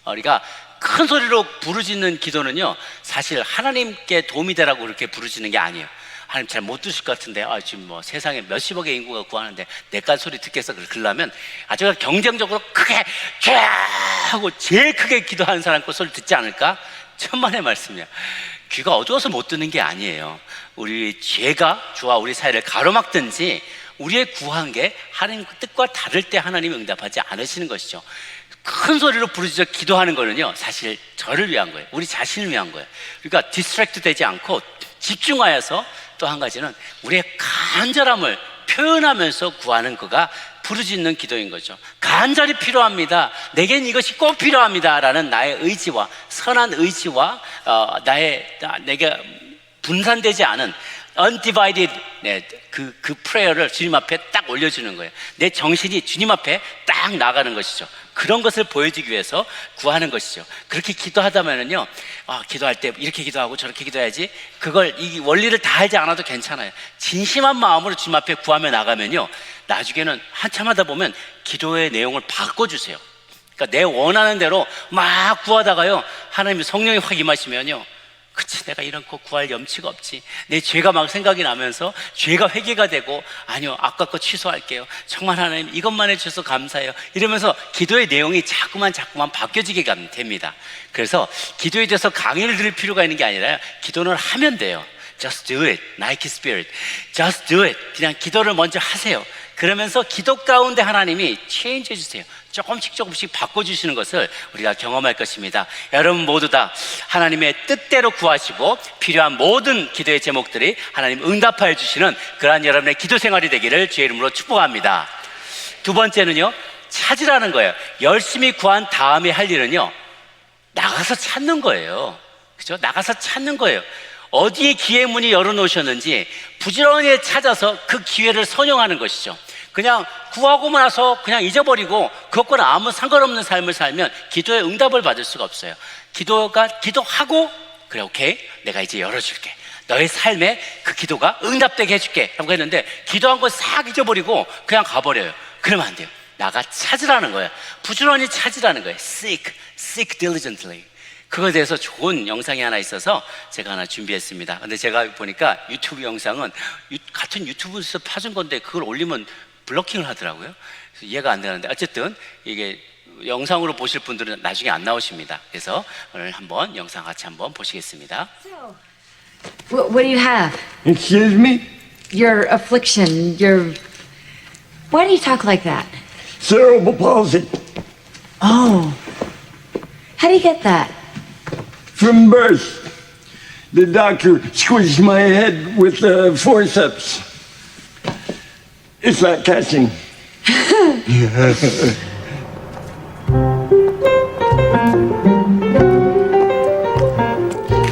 Speaker 6: 우리가 큰 소리로 부르짖는 기도는요, 사실 하나님께 도움이 되라고 그렇게 부르짖는 게 아니에요. 하나님 잘 못 드실 것 같은데, 지금 뭐 세상에 몇십억의 인구가 구하는데 내가 소리 듣겠어. 그러려면 아주 경쟁적으로 크게 쫙 하고 제일 크게 기도하는 사람 거 소리 듣지 않을까? 천만의 말씀이야. 귀가 어두워서 못 듣는 게 아니에요. 우리 죄가 주와 우리 사이를 가로막든지 우리의 구한 게 하나님 뜻과 다를 때 하나님이 응답하지 않으시는 것이죠. 큰 소리로 부르짖어 기도하는 거는요, 사실 저를 위한 거예요. 우리 자신을 위한 거예요. 그러니까 디스트랙트 되지 않고 집중하여서, 또 한 가지는 우리의 간절함을 표현하면서 구하는 거가 부르짖는 기도인 거죠. 간절히 필요합니다. 내겐 이것이 꼭 필요합니다. 라는 나의 의지와 선한 의지와 내가 분산되지 않은 undivided 그 프레어를 주님 앞에 딱 올려주는 거예요. 내 정신이 주님 앞에 딱 나가는 것이죠. 그런 것을 보여주기 위해서 구하는 것이죠. 그렇게 기도하다면은요, 기도할 때 이렇게 기도하고 저렇게 기도해야지, 그걸 이 원리를 다 알지 않아도 괜찮아요. 진심한 마음으로 주님 앞에 구하며 나가면요, 나중에는 한참 하다 보면 기도의 내용을 바꿔주세요. 그러니까 내 원하는 대로 막 구하다가요, 하나님의 성령이 확 임하시면요, 그치, 내가 이런 거 구할 염치가 없지. 내 죄가 막 생각이 나면서 죄가 회개가 되고, 아니요, 아까 거 취소할게요. 정말 하나님 이것만 해주셔서 감사해요. 이러면서 기도의 내용이 자꾸만 바뀌어지게 됩니다. 그래서 기도에 대해서 강의를 들을 필요가 있는 게 아니라 기도는 하면 돼요. Just do it, Nike Spirit. Just do it. 그냥 기도를 먼저 하세요. 그러면서 기도 가운데 하나님이 체인지 해주세요. 조금씩 바꿔주시는 것을 우리가 경험할 것입니다. 여러분 모두 다 하나님의 뜻대로 구하시고 필요한 모든 기도의 제목들이 하나님 응답하여 주시는 그러한 여러분의 기도 생활이 되기를 주의 이름으로 축복합니다. 두 번째는요, 찾으라는 거예요. 열심히 구한 다음에 할 일은요, 나가서 찾는 거예요. 그죠? 나가서 찾는 거예요. 어디에 기회 문이 열어놓으셨는지 부지런히 찾아서 그 기회를 선용하는 것이죠. 그냥 구하고 나서 그냥 잊어버리고 그것과는 아무 상관없는 삶을 살면 기도의 응답을 받을 수가 없어요. 기도하고, 그래, 오케이, 내가 이제 열어줄게. 너의 삶에 그 기도가 응답되게 해줄게 라고 했는데, 기도한 거 싹 잊어버리고 그냥 가버려요. 그러면 안 돼요. 나가 찾으라는 거예요. 부지런히 찾으라는 거예요. Seek diligently. 그거에 대해서 좋은 영상이 하나 있어서 제가 하나 준비했습니다. 근데 제가 보니까 유튜브 영상은 같은 유튜브에서 파준 건데 그걸 올리면 블로킹을 하더라고요. 그래서 이해가 안 되는데, 어쨌든 이게 영상으로 보실 분들은 나중에 안 나오십니다. 그래서 오늘 한번 영상 같이 한번 보시겠습니다.
Speaker 7: What do you have?
Speaker 8: Excuse me?
Speaker 7: Your affliction, Why do you talk like that?
Speaker 8: Cerebral palsy.
Speaker 7: Oh. How do you get that?
Speaker 8: From birth. The doctor squeezed my head with a forceps. It's not catching.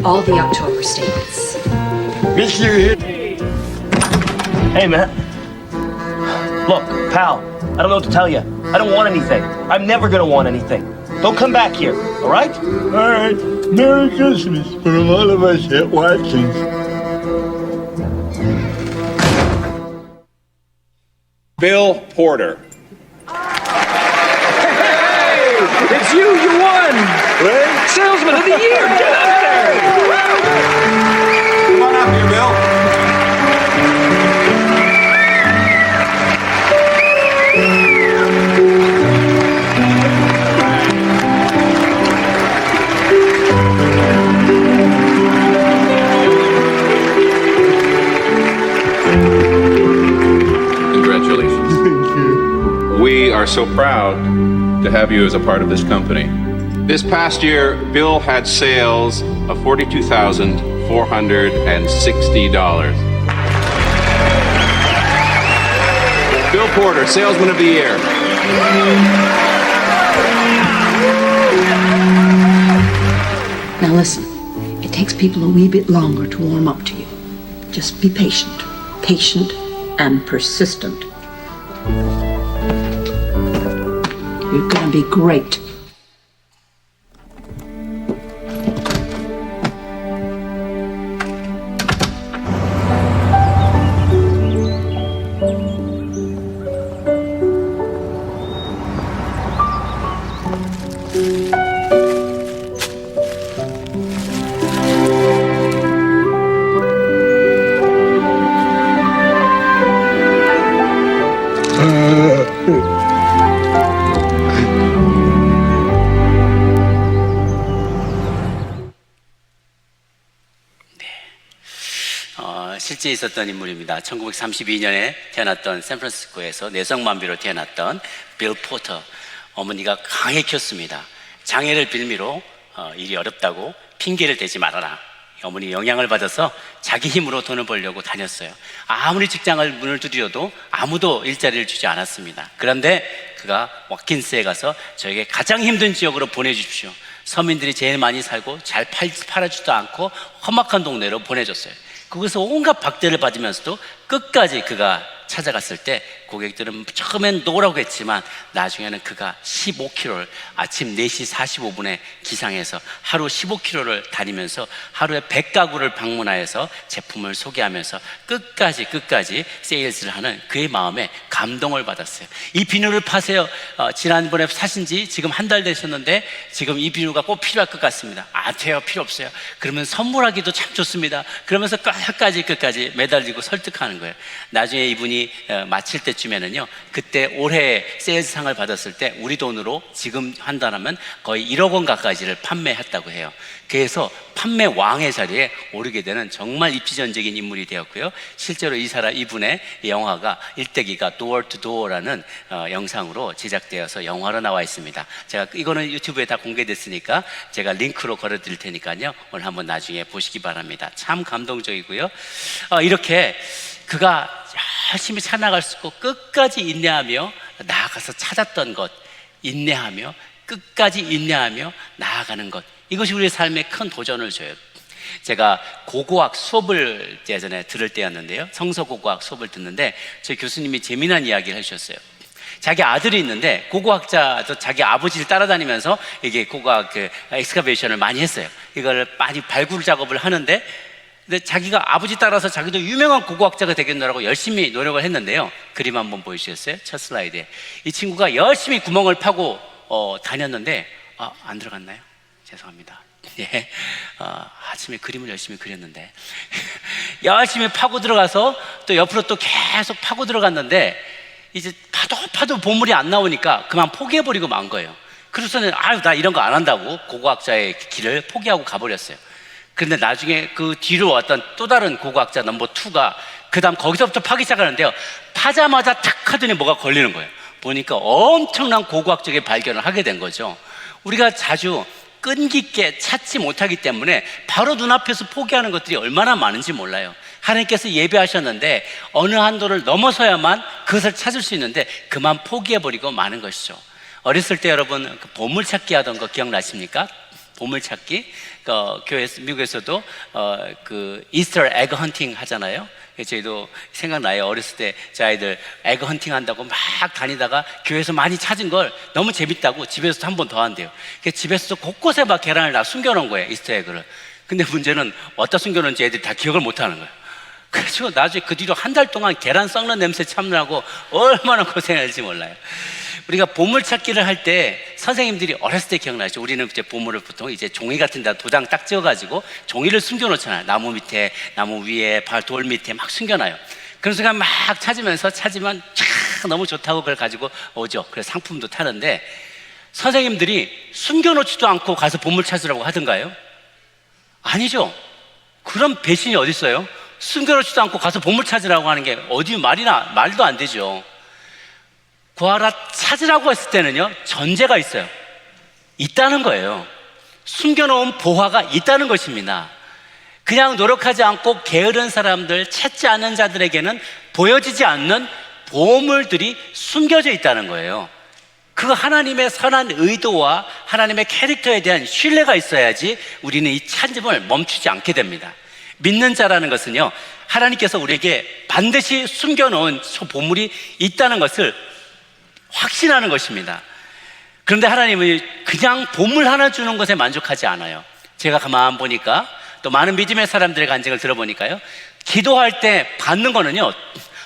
Speaker 7: All the October states.
Speaker 8: Mr.
Speaker 9: Hey, man. Look, pal, I don't know what to tell you. I don't want anything. I'm never gonna want anything. Don't come back here, all right?
Speaker 8: All right. Merry Christmas from all of us at Watkins.
Speaker 10: Bill Porter.
Speaker 3: Hey, it's you won!
Speaker 8: What?
Speaker 3: Salesman of the year! Get up there!
Speaker 1: Come on up here, Bill.
Speaker 10: are so proud to have you as a part of this company. This past year, Bill had sales of $42,460. Bill Porter, Salesman of the Year.
Speaker 7: Now listen, it takes people a wee bit longer to warm up to you. Just be patient. Patient and persistent. You're gonna be great.
Speaker 6: 실제 있었던 인물입니다. 1932년에 태어났던 샌프란시스코에서 내성만비로 태어났던 빌 포터. 어머니가 강하게 키웠습니다. 장애를 빌미로 일이 어렵다고 핑계를 대지 말아라. 어머니 영향을 받아서 자기 힘으로 돈을 벌려고 다녔어요. 아무리 직장을 문을 두드려도 아무도 일자리를 주지 않았습니다. 그런데 그가 워킨스에 가서 저에게 가장 힘든 지역으로 보내주십시오. 서민들이 제일 많이 살고 잘 팔아주지도 않고 험악한 동네로 보내줬어요. 거기서 온갖 박대를 받으면서도 끝까지 그가 찾아갔을 때 고객들은 처음엔 노라고 했지만 나중에는 그가 15km를 아침 4시 45분에 기상해서 하루 15km를 다니면서 하루에 100가구를 방문하여서 제품을 소개하면서 끝까지 세일즈를 하는 그의 마음에 감동을 받았어요. 이 비누를 파세요. 지난번에 사신 지 지금 한 달 되셨는데 지금 이 비누가 꼭 필요할 것 같습니다. 안 돼요, 필요 없어요. 그러면 선물하기도 참 좋습니다. 그러면서 끝까지 매달리고 설득하는 거예요. 나중에 이분이 마칠 때쯤에는요, 그때 올해 세일즈상을 받았을 때 우리 돈으로 지금 한다면 거의 1억 원 가까이를 판매했다고 해요. 그래서 판매 왕의 자리에 오르게 되는 정말 입지전적인 인물이 되었고요. 실제로 이분의 영화가 일대기가 Door to Door라는 영상으로 제작되어서 영화로 나와 있습니다. 제가 이거는 유튜브에 다 공개됐으니까 제가 링크로 걸어드릴 테니까요, 오늘 한번 나중에 보시기 바랍니다. 참 감동적이고요. 이렇게 그가 열심히 찾아갈 수 있고 끝까지 인내하며 나아가서 찾았던 것, 인내하며 끝까지 인내하며 나아가는 것, 이것이 우리의 삶에 큰 도전을 줘요. 제가 고고학 수업을 예전에 들을 때였는데요, 성서고고학 수업을 듣는데 저희 교수님이 재미난 이야기를 해주셨어요. 자기 아들이 있는데 고고학자도 자기 아버지를 따라다니면서 이게 고고학 엑스카베이션을 많이 했어요. 이걸 많이 발굴 작업을 하는데, 근데 자기가 아버지 따라서 자기도 유명한 고고학자가 되겠노라고 열심히 노력을 했는데요. 그림 한번 보여주셨어요? 첫 슬라이드에 이 친구가 열심히 구멍을 파고 다녔는데 안 들어갔나요? 죄송합니다. 예, 아침에 그림을 열심히 그렸는데 열심히 파고 들어가서 또 옆으로 또 계속 파고 들어갔는데 이제 파도 보물이 안 나오니까 그만 포기해버리고 만 거예요. 그래서는 나 이런 거 안 한다고 고고학자의 길을 포기하고 가버렸어요. 그런데 나중에 그 뒤로 왔던 또 다른 고고학자 넘버 2가 그 다음 거기서부터 파기 시작하는데요, 파자마자 탁 하더니 뭐가 걸리는 거예요. 보니까 엄청난 고고학적인 발견을 하게 된 거죠. 우리가 자주 끈기있게 찾지 못하기 때문에 바로 눈앞에서 포기하는 것들이 얼마나 많은지 몰라요. 하나님께서 예배하셨는데 어느 한도를 넘어서야만 그것을 찾을 수 있는데 그만 포기해버리고 마는 것이죠. 어렸을 때 여러분 보물찾기 하던 거 기억나십니까? 보물찾기, 교회에서, 미국에서도 그 이스터 에그 헌팅 하잖아요. 저희도 생각나요. 어렸을 때 저 아이들 에그 헌팅 한다고 막 다니다가 교회에서 많이 찾은 걸 너무 재밌다고 집에서도 한 번 더 한대요. 그래서 집에서도 곳곳에 막 계란을 다 숨겨놓은 거예요, 이스터 에그를. 근데 문제는 어디다 숨겨놓은지 애들이 다 기억을 못하는 거예요. 그래서 나중에 그 뒤로 한 달 동안 계란 썩는 냄새 참느라고 얼마나 고생할지 몰라요. 우리가 보물찾기를 할 때 선생님들이 어렸을 때 기억나시죠? 우리는 이제 보물을 보통 이제 종이 같은 데 도장 딱 찍어가지고 종이를 숨겨놓잖아요. 나무 밑에, 나무 위에, 돌 밑에 막 숨겨놔요. 그런 순간 막 찾으면 너무 좋다고 그걸 가지고 오죠. 그래서 상품도 타는데 선생님들이 숨겨놓지도 않고 가서 보물 찾으라고 하던가요? 아니죠. 그런 배신이 어디 있어요? 숨겨놓지도 않고 가서 보물 찾으라고 하는 게 말도 안 되죠. 구하라 찾으라고 했을 때는요, 전제가 있어요. 있다는 거예요. 숨겨놓은 보화가 있다는 것입니다. 그냥 노력하지 않고 게으른 사람들, 찾지 않는 자들에게는 보여지지 않는 보물들이 숨겨져 있다는 거예요. 그 하나님의 선한 의도와 하나님의 캐릭터에 대한 신뢰가 있어야지 우리는 이 찾음을 멈추지 않게 됩니다. 믿는 자라는 것은요, 하나님께서 우리에게 반드시 숨겨놓은 보물이 있다는 것을 확신하는 것입니다. 그런데 하나님은 그냥 보물 하나 주는 것에 만족하지 않아요. 제가 가만 보니까, 또 많은 믿음의 사람들의 간증을 들어보니까요, 기도할 때 받는 거는요,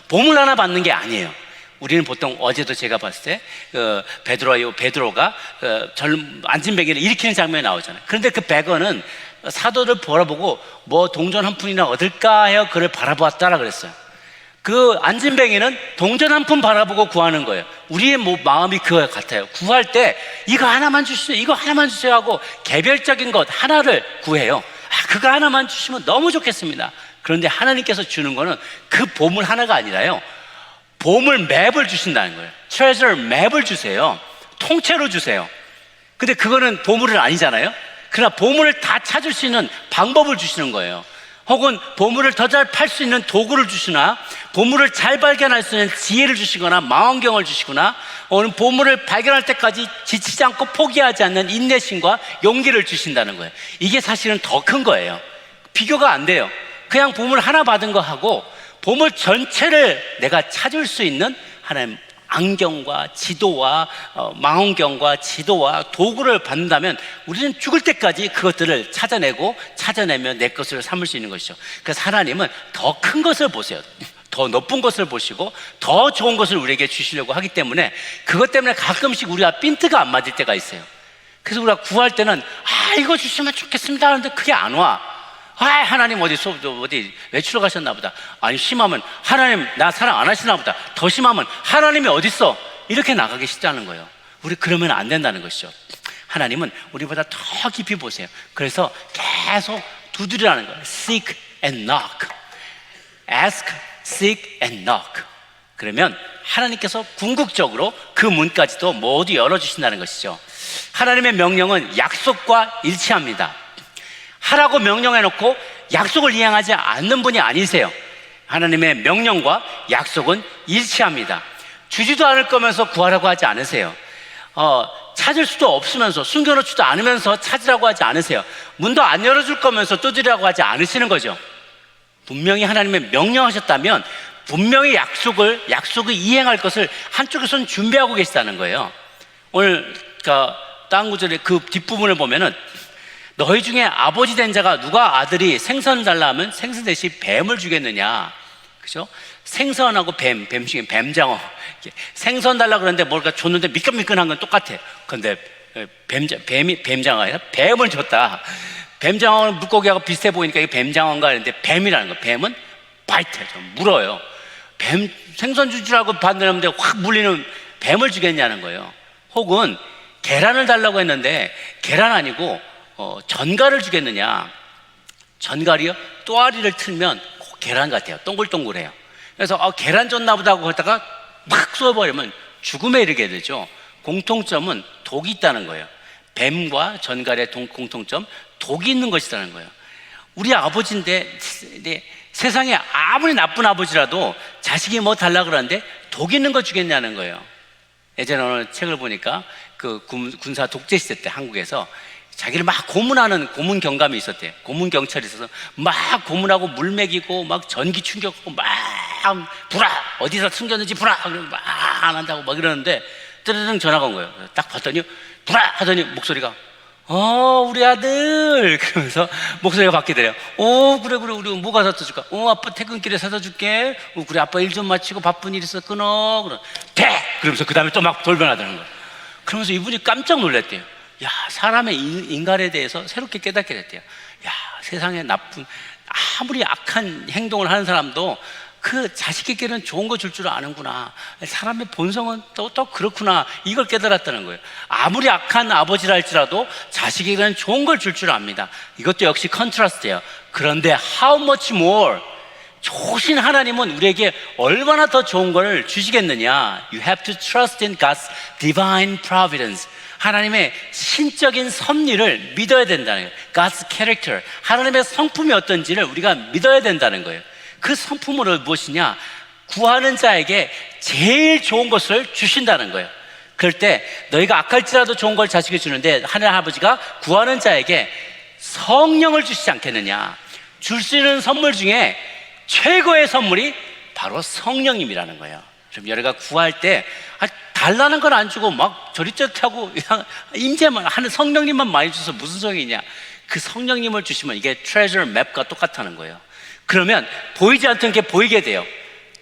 Speaker 6: 보물 하나 받는 게 아니에요. 우리는 보통, 어제도 제가 봤을 때 베드로가 안진뱅이를 일으키는 장면이 나오잖아요. 그런데 그 백어는 사도를 바라보고 뭐 동전 한 푼이나 얻을까 하여 그를 바라보았다라 그랬어요. 그 안진뱅이는 동전 한 푼 바라보고 구하는 거예요. 우리의 마음이 그와 같아요. 구할 때 이거 하나만 주세요, 이거 하나만 주세요 하고 개별적인 것 하나를 구해요. 그거 하나만 주시면 너무 좋겠습니다. 그런데 하나님께서 주는 거는 그 보물 하나가 아니라요, 보물 맵을 주신다는 거예요. 트레저러 맵을 주세요. 통째로 주세요. 근데 그거는 보물은 아니잖아요. 그러나 보물을 다 찾을 수 있는 방법을 주시는 거예요. 혹은 보물을 더 잘 팔 수 있는 도구를 주시나, 보물을 잘 발견할 수 있는 지혜를 주시거나 망원경을 주시거나, 오늘 보물을 발견할 때까지 지치지 않고 포기하지 않는 인내심과 용기를 주신다는 거예요. 이게 사실은 더 큰 거예요. 비교가 안 돼요. 그냥 보물 하나 받은 거 하고 보물 전체를 내가 찾을 수 있는 하나님 안경과 지도와 망원경과 지도와 도구를 받는다면 우리는 죽을 때까지 그것들을 찾아내며 내 것을 삼을 수 있는 것이죠. 그래서 하나님은 더 큰 것을 보세요. 더 높은 것을 보시고 더 좋은 것을 우리에게 주시려고 하기 때문에, 그것 때문에 가끔씩 우리가 핀트가 안 맞을 때가 있어요. 그래서 우리가 구할 때는 이거 주시면 좋겠습니다 하는데 그게 안 와. 하나님 어디 외출을 가셨나 보다. 아니, 심하면 하나님 나 사랑 안 하시나 보다. 더 심하면 하나님이 어디 있어? 이렇게 나가기 쉽다는 거예요. 우리 그러면 안 된다는 것이죠. 하나님은 우리보다 더 깊이 보세요. 그래서 계속 두드리라는 거예요. Seek and knock. Ask, seek and knock. 그러면 하나님께서 궁극적으로 그 문까지도 모두 열어주신다는 것이죠. 하나님의 명령은 약속과 일치합니다. 하라고 명령해놓고 약속을 이행하지 않는 분이 아니세요. 하나님의 명령과 약속은 일치합니다. 주지도 않을 거면서 구하라고 하지 않으세요. 찾을 수도 없으면서, 숨겨놓지도 않으면서 찾으라고 하지 않으세요. 문도 안 열어줄 거면서 두드리라고 하지 않으시는 거죠. 분명히 하나님의 명령하셨다면 분명히 약속을 이행할 것을 한쪽에서는 준비하고 계시다는 거예요. 오늘 다음 구절의 그 뒷부분을 보면은, 너희 중에 아버지 된 자가 누가 아들이 생선 달라 하면 생선 대신 뱀을 주겠느냐. 그죠? 생선하고 뱀 중에 뱀장어. 생선 달라 그러는데 뭔가 줬는데 미끈미끈한 건 똑같아. 그런데 뱀장어가 아니라 뱀을 줬다. 뱀장어는 물고기하고 비슷해 보이니까 이게 뱀장어인가 했는데 뱀이라는 거예요. 뱀은 바이트, 물어요. 생선 줄 줄 알고 받는데 확 물리는 뱀을 주겠냐는 거예요. 혹은 계란을 달라고 했는데 계란 아니고 전갈을 주겠느냐. 전갈이요? 또아리를 틀면 계란 같아요. 동글동글해요. 그래서 계란 줬나 보다 하고 하다가 막 쏘아버리면 죽음에 이르게 되죠. 공통점은 독이 있다는 거예요. 뱀과 전갈의 공통점, 독이 있는 것이라는 거예요. 우리 아버지인데 세상에 아무리 나쁜 아버지라도 자식이 뭐 달라 그러는데 독 있는 거 주겠냐는 거예요. 예전에 어느 책을 보니까 그 군사 독재 시대 때 한국에서 자기를 막 고문하는 고문 경감이 있었대요. 고문 경찰이 있어서 막 고문하고 물 먹이고 막 전기 충격하고 막 불아 어디서 숨겼는지 불아 막 안 한다고 막 이러는데 뜨르릉 전화가 온 거예요. 딱 봤더니 불아 하더니 목소리가 우리 아들 그러면서 목소리가 바뀌더래요. 그래 우리 뭐가 사다 줄까? 아빠 퇴근길에 사다 줄게. 그래 아빠 일 좀 마치고 바쁜 일 있어 끊어. 그러면서 그 다음에 또 막 돌변하더라는 거예요. 그러면서 이분이 깜짝 놀랐대요. 야, 사람의 인간에 대해서 새롭게 깨닫게 됐대요. 야, 세상에 아무리 악한 행동을 하는 사람도 그 자식에게는 좋은 거 줄 줄 아는구나. 사람의 본성은 또 그렇구나. 이걸 깨달았다는 거예요. 아무리 악한 아버지라 할지라도 자식에게는 좋은 걸 줄 줄 압니다. 이것도 역시 컨트라스트예요. 그런데 how much more 좋으신 하나님은 우리에게 얼마나 더 좋은 걸 주시겠느냐. You have to trust in God's divine providence. 하나님의 신적인 섭리를 믿어야 된다는 거예요. God's character, 하나님의 성품이 어떤지를 우리가 믿어야 된다는 거예요. 그 성품으로 무엇이냐? 구하는 자에게 제일 좋은 것을 주신다는 거예요. 그럴 때 너희가 악할지라도 좋은 걸 자식이 주는데 하나님 아버지가 구하는 자에게 성령을 주시지 않겠느냐. 줄 수 있는 선물 중에 최고의 선물이 바로 성령님이라는 거예요. 좀 여러가 구할 때 달라는 건 안 주고 막 저릿저릿하고 임재만 하는 성령님만 많이 주셔서 무슨 소용이냐. 그 성령님을 주시면 이게 트레저 맵과 똑같다는 거예요. 그러면 보이지 않던 게 보이게 돼요.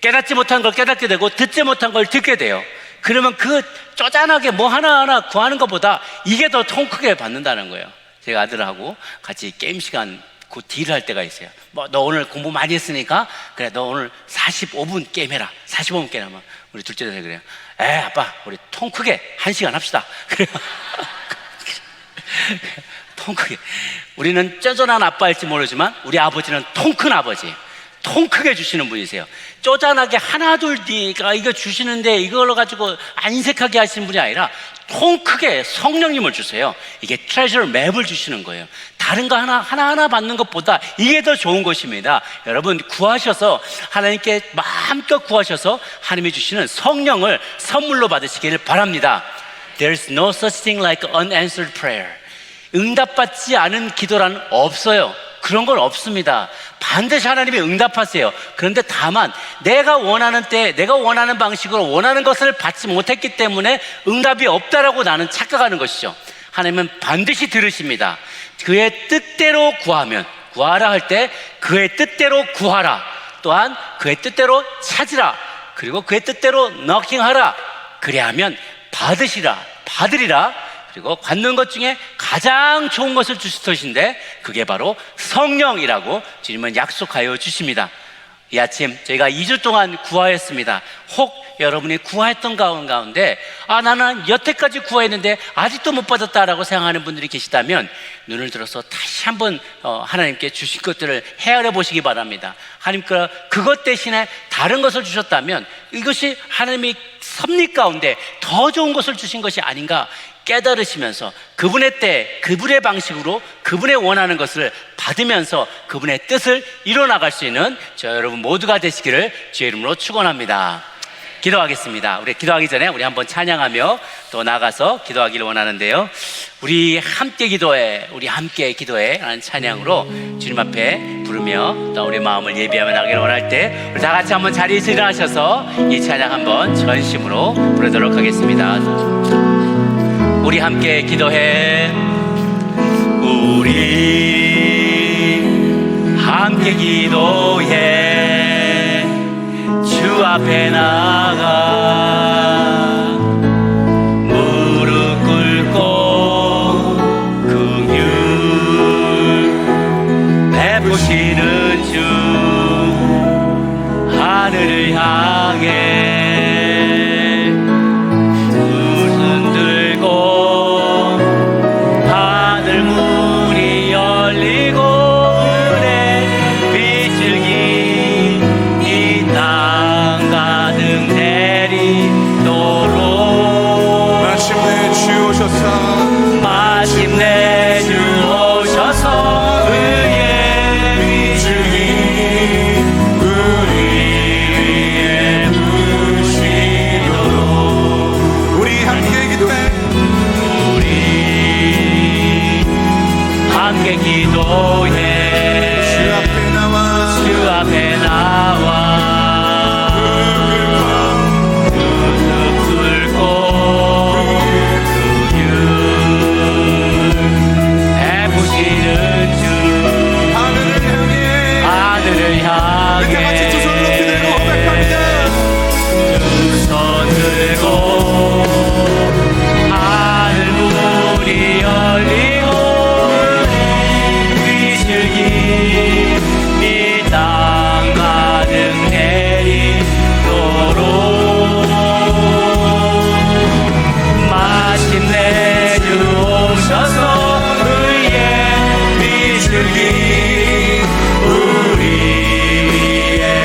Speaker 6: 깨닫지 못한 걸 깨닫게 되고 듣지 못한 걸 듣게 돼요. 그러면 그 쪼잔하게 뭐 하나하나 구하는 것보다 이게 더 통 크게 받는다는 거예요. 제가 아들하고 같이 게임 시간 그 딜을 할 때가 있어요. 뭐 너 오늘 공부 많이 했으니까 그래 너 오늘 45분 게임해라. 45분 게임하면 우리 둘째 仔그래요. 아빠 우리 통 크게 1시간 합시다. 그래요. 통 크게. 우리는 쪼잔한 아빠일지 모르지만 우리 아버지는 통 큰 아버지, 통 크게 주시는 분이세요. 쪼잔하게 하나 둘 네가 이거 주시는데 이걸로 가지고 안색하게 하시는 분이 아니라 통 크게 성령님을 주세요. 이게 트레저 맵을 주시는 거예요. 다른 거 하나하나 받는 것보다 이게 더 좋은 것입니다. 여러분 구하셔서 하나님께 마음껏 구하셔서 하나님이 주시는 성령을 선물로 받으시기를 바랍니다. There's no such thing like unanswered prayer. 응답받지 않은 기도란 없어요. 그런 건 없습니다. 반드시 하나님이 응답하세요. 그런데 다만 내가 원하는 때 내가 원하는 방식으로 원하는 것을 받지 못했기 때문에 응답이 없다라고 나는 착각하는 것이죠. 하나님은 반드시 들으십니다. 그의 뜻대로 구하면, 구하라 할 때 그의 뜻대로 구하라, 또한 그의 뜻대로 찾으라, 그리고 그의 뜻대로 knocking하라. 그래야면 받으리라. 그리고 받는 것 중에 가장 좋은 것을 주실 것인데 그게 바로 성령이라고 주님은 약속하여 주십니다. 이 아침 저희가 2주 동안 구하였습니다. 혹 여러분이 구하였던 가운데 나는 여태까지 구하였는데 아직도 못 받았다라고 생각하는 분들이 계시다면 눈을 들어서 다시 한번 하나님께 주신 것들을 헤아려 보시기 바랍니다. 하나님께서 그것 대신에 다른 것을 주셨다면 이것이 하나님이 섭리 가운데 더 좋은 것을 주신 것이 아닌가 깨달으시면서 그분의 때, 그분의 방식으로 그분의 원하는 것을 받으면서 그분의 뜻을 이뤄나갈 수 있는 저 여러분 모두가 되시기를 주의 이름으로 축원합니다. 기도하겠습니다. 우리 기도하기 전에 우리 한번 찬양하며 또 나가서 기도하기를 원하는데요. 우리 함께 기도해 라는 찬양으로 주님 앞에 부르며 또 우리 마음을 예비하며 나가기를 원할 때 우리 다 같이 한번 자리에서 일어나셔서 이 찬양 한번 전심으로 부르도록 하겠습니다. 우리 함께 기도해. 우리 함께 기도해. 주 앞에 나가 무릎 꿇고 긍휼 베푸시는 주 하늘을 향해 마침내 주 오셔서 의의 비추기 우리 위에 부시도록
Speaker 1: 우리 함께 기도해.
Speaker 6: 우리 함께 기도해. 주 앞에 나와
Speaker 2: 우리 위에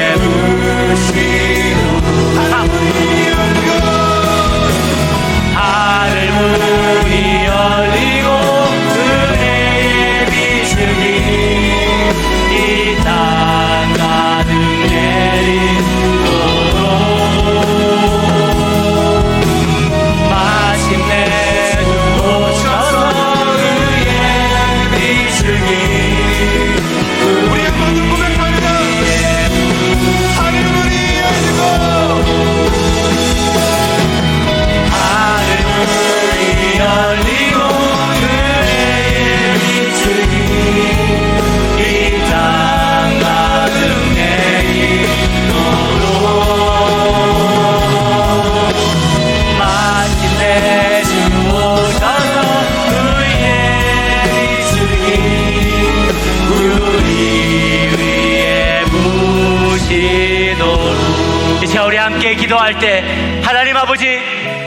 Speaker 6: 때 하나님 아버지,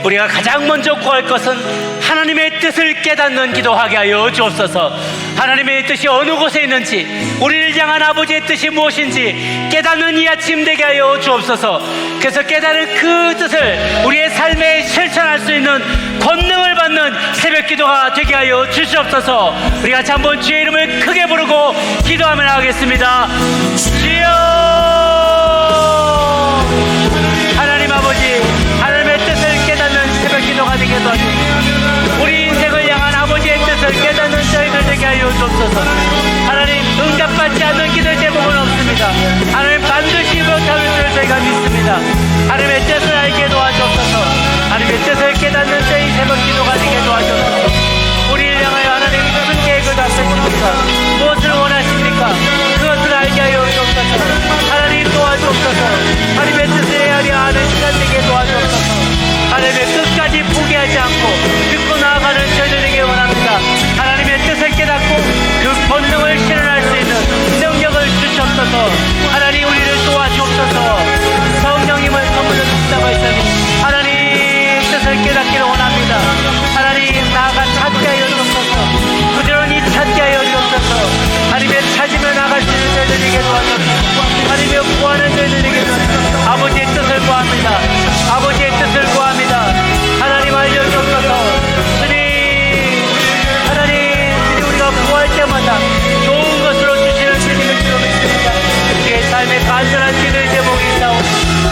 Speaker 6: 우리가 가장 먼저 구할 것은 하나님의 뜻을 깨닫는 기도하게 하여 주옵소서. 하나님의 뜻이 어느 곳에 있는지, 우리를 향한 아버지의 뜻이 무엇인지 깨닫는 이 아침 되게 하여 주옵소서. 그래서 깨달은 그 뜻을 우리의 삶에 실천할 수 있는 권능을 받는 새벽 기도가 되게 하여 주시옵소서. 우리 같이 한번 주의 이름을 크게 부르고 기도하며 나가겠습니다. 주여! 하나님 아버지, 하나님의 뜻을 깨닫는 새벽 기도가 되게 도와주옵소서. 우리 인생을 향한 아버지의 뜻을 깨닫는 저희들 되게 하여 주옵소서. 하나님, 응답받지 않는 기도의 제목은 없습니다. 하나님, 반드시 못하는 줄 저희가 믿습니다. 하나님의 뜻을 알게 도와주옵소서. 하나님의 뜻을 깨닫는 저희 새벽 기도가 되게 도와주옵소서. 우리를 향하여 하나님 무슨 계획을 갖고 있습니까? 무엇을 원하십니까? 그것을 알게 하여 주옵소서. 하나님 도와주옵소서. 하나님의 뜻을 헤아려 하는 시간 되게 도와주옵소서. 하나님의 끝까지 포기하지 않고 듣고 나아가는 저희들에게 원합니다. 하나님의 뜻을 깨닫고 그 본능을 실현할 수 있는 능력을 주시옵소서. 하나님, 우리를 도와주옵소서. 성령님을 선물로 주시다고 했더니 하나님 뜻을 깨닫기를 원합니다. 하나님, 나아가 찾게 하여 주옵소서. 부지런히 찾게 하여 주옵소서. 하나님의 찾으며 나갈 수 있는 저희들에게 도와주옵소서. 하나님의 구하는 저희들에게 도와주옵소서. 아버지의 뜻을 구합니다. 아버지의 뜻을 구합니다. 하나님 알려주옵소서. 주님, 하나님, 우리가 구할 때마다 좋은 것으로 주시는 주님을 주로 믿습니다. 우리의 삶에 간절한 기도의 제목이 있다오.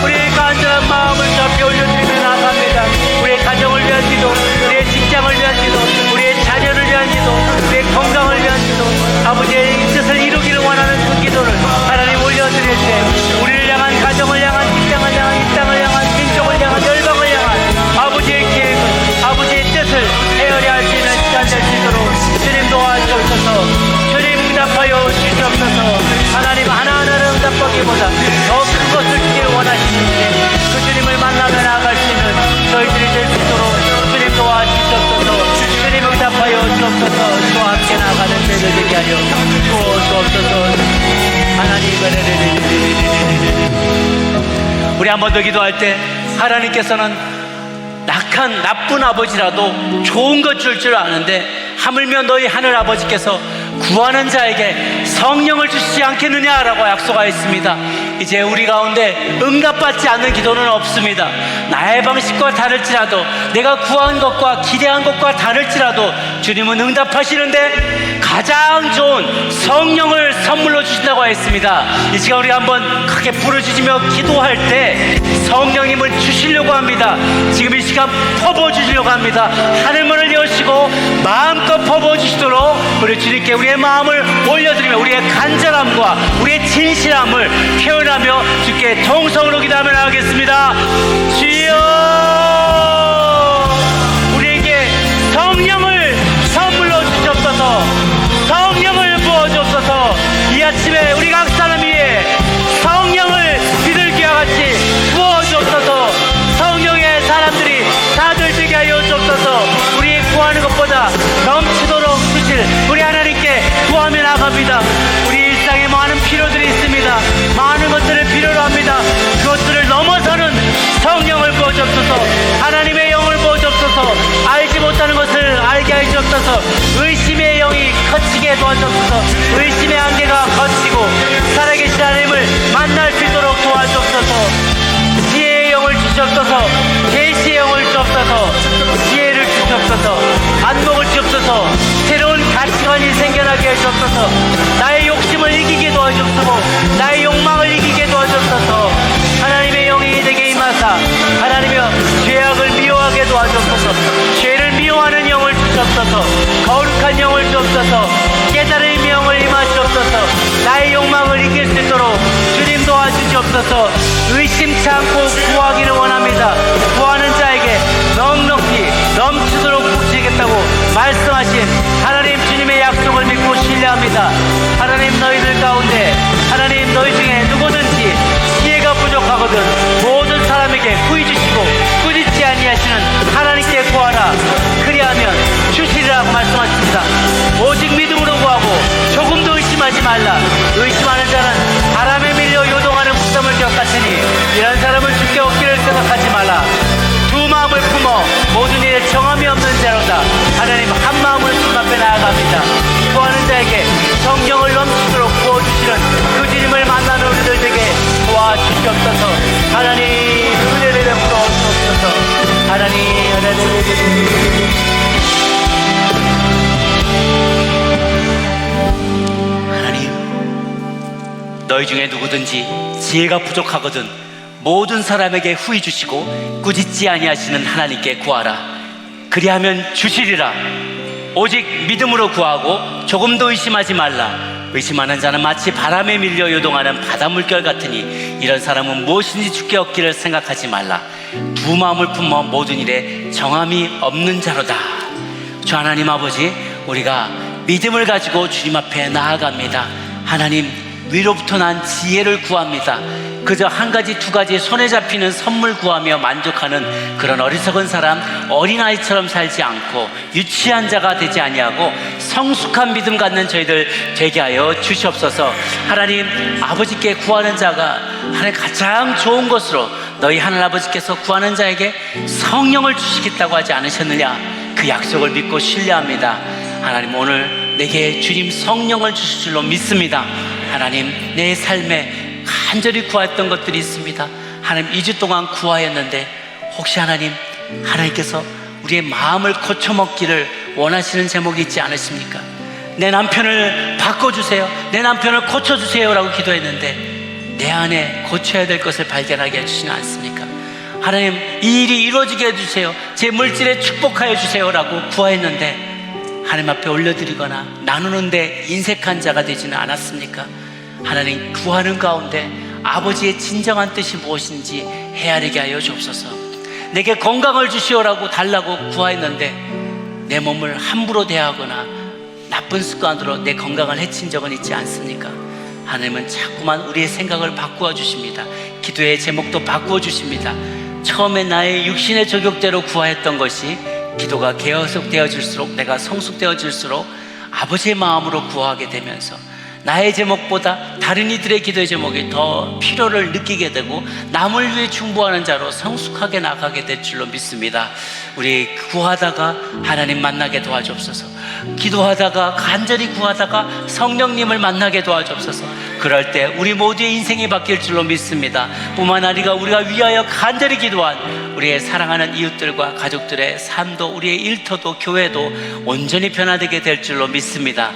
Speaker 6: 우리의 간절한 마음을 잡혀 올려드리며 나아갑니다. 우리의 가정을 위한 기도, 우리의 직장을 위한 기도, 우리의 자녀를 위한 기도, 우리의 건강을 위한 기도, 아버지의 뜻을 이루기를 원하는 그 기도를 하나님 올려드릴 때 우리를 향한, 가정을 향한, 직장을 향한, 이 땅을 향한, 민족을 향한, 열방을 향한 아버지의 계획을, 아버지의 뜻을 헤아려 할 수 있는 시간 될 수 있도록 주님 도와주옵소서. 주님 응답하여 주시옵소서. 하나님, 하나하나를 응답하기보다 더 큰 것을 주기를 원하시는데 그 주님을 만나며 나아갈 수 있는 저희들이 될 수 있도록 주님 도와주시옵소서. 주님 응답하여 주옵소서. 주와 함께 나아가는 저희들 되게 하여 주옵소서. 하나님, 우리 한 번 더 기도할 때 하나님께서는 낙한 나쁜 아버지라도 좋은 것 줄 줄 아는데 하물며 너희 하늘 아버지께서 구하는 자에게 성령을 주시지 않겠느냐라고 약속하였습니다. 이제 우리 가운데 응답받지 않는 기도는 없습니다. 나의 방식과 다를지라도, 내가 구한 것과 기대한 것과 다를지라도 주님은 응답하시는데 가장 좋은 성령을 선물로 주신다고 했습니다. 이 시간 우리 한번 크게 부르짖으며 기도할 때 성령님을 주시려고 합니다. 지금 이 시간 퍼부어주시려고 합니다. 하늘문을 여시고 마음껏 퍼부어주시도록 우리 주님께 우리의 마음을 올려드리며 우리의 간절함과 우리의 진실함을 표현하며 주께 통성으로 기도하며 나가겠습니다. 주여, 우리에게 성령을 선물로 주시옵소서. 성령을 부어주옵소서. 이 아침에 우리 각 사람 위에 성령을 비둘기와 같이 부어주옵소서. 성령의 사람들이 다들 되게 하여 주옵소서. 우리 구하는 것보다 넘치도록 주실 우리 하나님께 구하며 나갑니다. 우리 일상에 많은 필요들이 있습니다. 많은 것들을 필요로 합니다. 그것들을 넘어서는 성령을 부어주옵소서. 하나님의 영을 부어주옵소서. 알지 못하는 것을 알게 하여 주옵소서. 의심의 영이 거치게 도와주옵소서. 의심의 안개가 거치고 살아계신 하나님을 만날 수 있도록 도와주옵소서. 지혜의 영을 주시옵소서. 계시의 영을 주옵소서. 지혜를 주시옵소서. 안목을 주옵소서. 새로운 가치관이 생겨나게 해주옵소서. 나의 욕심을 이기게 도와주옵소서. 나의 욕망을 이기게 도와주옵소서. 하나님의 영이 내게 임하사 하나님이여 죄악을 미워하게 도와주옵소서. 죄를 미워하는 영을 주시옵소서. 거룩한 영을 주옵소서. 깨달음의 영을 임하시옵소서. 나의 욕망을 이길 수 있도록 주님 도와주시옵소서. 의심치 않고 구하기를 원합니다. 구하는 자에게 넉넉히 넘치도록 부치겠다고 말씀하신 하나님 주님의 약속을 믿고 신뢰합니다. 하나님, 너희들 가운데 하나님 너희 중에 누구든지 지혜가 부족하거든 모든 사람에게 구해 주시고 꾸짖지 아니하시는 하나님께 구하라. 그리하면 주시리라고 말씀하십니다. 오직 믿음으로 구하고 조금도 의심하지 말라. 의심하는 자는 바람에 밀려 요동하는 무덤을 겪었으니 이런 사람은 주께 얻기를 생각하지 말라. 너희 중에 누구든지 지혜가 부족하거든 모든 사람에게 후히 주시고 꾸짖지 아니하시는 하나님께 구하라. 그리하면 주시리라. 오직 믿음으로 구하고 조금도 의심하지 말라. 의심하는 자는 마치 바람에 밀려 요동하는 바다 물결 같으니 이런 사람은 무엇인지 주께 얻기를 생각하지 말라. 두 마음을 품어 모든 일에 정함이 없는 자로다. 주 하나님 아버지, 우리가 믿음을 가지고 주님 앞에 나아갑니다. 하나님, 위로부터 난 지혜를 구합니다. 그저 한 가지 두 가지 손에 잡히는 선물 구하며 만족하는 그런 어리석은 사람, 어린아이처럼 살지 않고 유치한 자가 되지 아니하고 성숙한 믿음 갖는 저희들 되게 하여 주시옵소서. 하나님, 아버지께 구하는 자가 하나님 가장 좋은 것으로 너희 하늘 아버지께서 구하는 자에게 성령을 주시겠다고 하지 않으셨느냐? 그 약속을 믿고 신뢰합니다. 하나님, 오늘 내게 주님 성령을 주실 줄로 믿습니다. 하나님, 내 삶에 간절히 구했던 것들이 있습니다. 하나님, 2주 동안 구하였는데 혹시 하나님께서 우리의 마음을 고쳐먹기를 원하시는 제목이 있지 않으십니까? 내 남편을 바꿔주세요, 내 남편을 고쳐주세요 라고 기도했는데 내 안에 고쳐야 될 것을 발견하게 해주시지 않습니까? 하나님, 이 일이 이루어지게 해주세요, 제 물질에 축복하여 주세요 라고 구하였는데 하나님 앞에 올려드리거나 나누는데 인색한 자가 되지는 않았습니까? 하나님, 구하는 가운데 아버지의 진정한 뜻이 무엇인지 헤아리게 하여 주옵소서. 내게 건강을 주시오라고 달라고 구하였는데 내 몸을 함부로 대하거나 나쁜 습관으로 내 건강을 해친 적은 있지 않습니까? 하나님은 자꾸만 우리의 생각을 바꾸어 주십니다. 기도의 제목도 바꾸어 주십니다. 처음에 나의 육신의 저격대로 구하였던 것이 기도가 계속되어질수록, 내가 성숙되어질수록 아버지의 마음으로 구하게 되면서 나의 제목보다 다른 이들의 기도의 제목이 더 필요를 느끼게 되고 남을 위해 중보하는 자로 성숙하게 나가게 될 줄로 믿습니다. 우리 구하다가 하나님 만나게 도와주옵소서. 기도하다가 간절히 구하다가 성령님을 만나게 도와주옵소서. 그럴 때 우리 모두의 인생이 바뀔 줄로 믿습니다. 뿐만 아니라 우리가 위하여 간절히 기도한 우리의 사랑하는 이웃들과 가족들의 삶도, 우리의 일터도, 교회도 온전히 변화되게 될 줄로 믿습니다.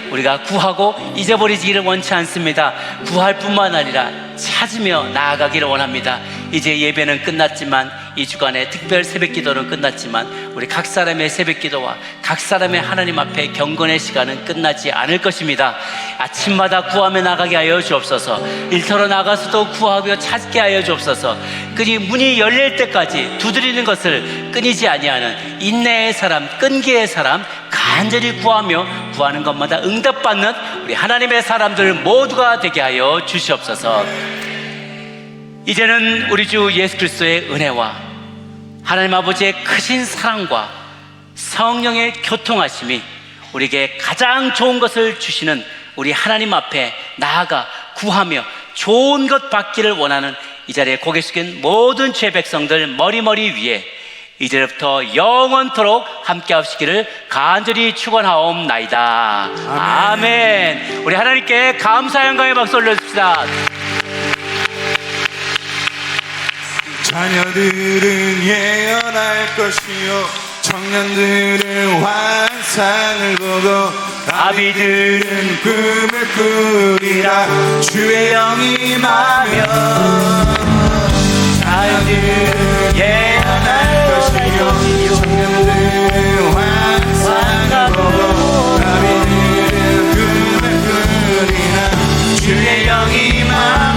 Speaker 6: 우리가 구하고 잊어버리기를 원치 않습니다. 구할 뿐만 아니라 찾으며 나아가기를 원합니다. 이제 예배는 끝났지만, 이 주간의 특별 새벽기도는 끝났지만 우리 각 사람의 새벽기도와 각 사람의 하나님 앞에 경건의 시간은 끝나지 않을 것입니다. 아침마다 구하며 나가게 하여 주옵소서. 일터로 나가서도 구하며 찾게 하여 주옵소서. 끈이 문이 열릴 때까지 두드리는 것을 끊이지 아니하는 인내의 사람, 끈기의 사람, 간절히 구하며 구하는 것마다 응답받는 우리 하나님의 사람들 모두가 되게 하여 주시옵소서. 이제는 우리 주 예수 그리스도의 은혜와 하나님 아버지의 크신 사랑과 성령의 교통하심이 우리에게 가장 좋은 것을 주시는 우리 하나님 앞에 나아가 구하며 좋은 것 받기를 원하는 이 자리에 고개 숙인 모든 죄 백성들 머리머리 위에 이제부터 영원토록 함께 하시기를 간절히 축원하옵나이다. 아멘. 우리 하나님께 감사 영광의 박수 올려줍시다.
Speaker 1: 자녀들은 예언할 것이요 청년들은 환상을 보고 아비들은 꿈을 꾸리라. 주의 영이 임하면 자녀들은 예언할 것이요 청년들은 환상을 보고 아비들은 꿈을 꾸리라. 주의 영이 임하면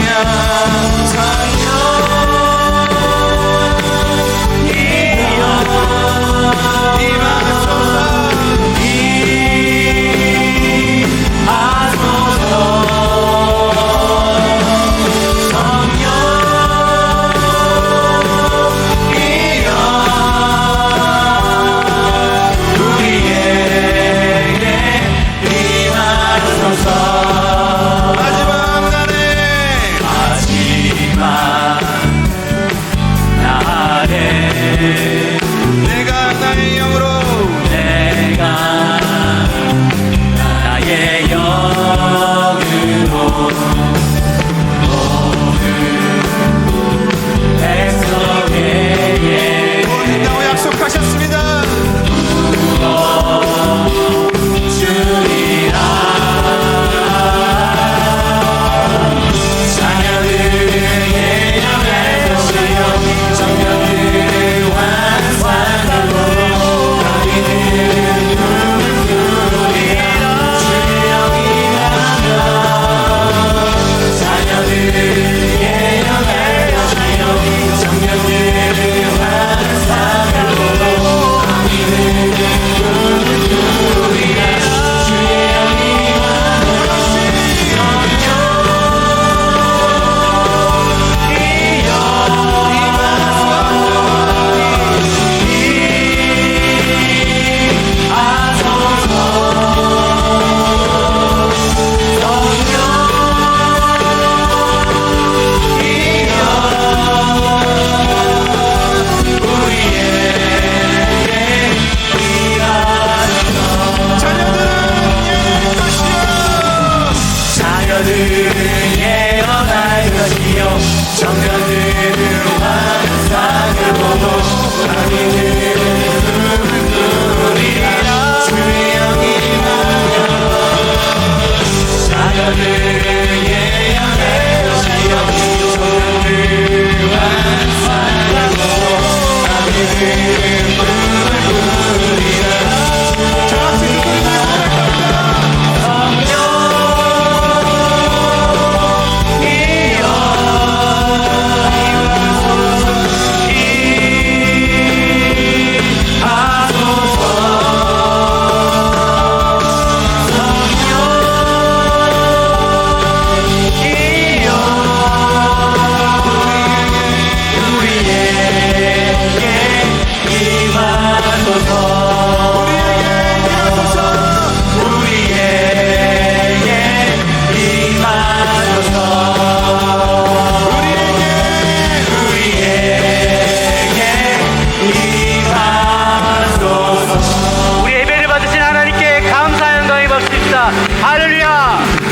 Speaker 3: 우리 예배를 받으신 하나님께 감사 영광이 받습니다. 할렐루야,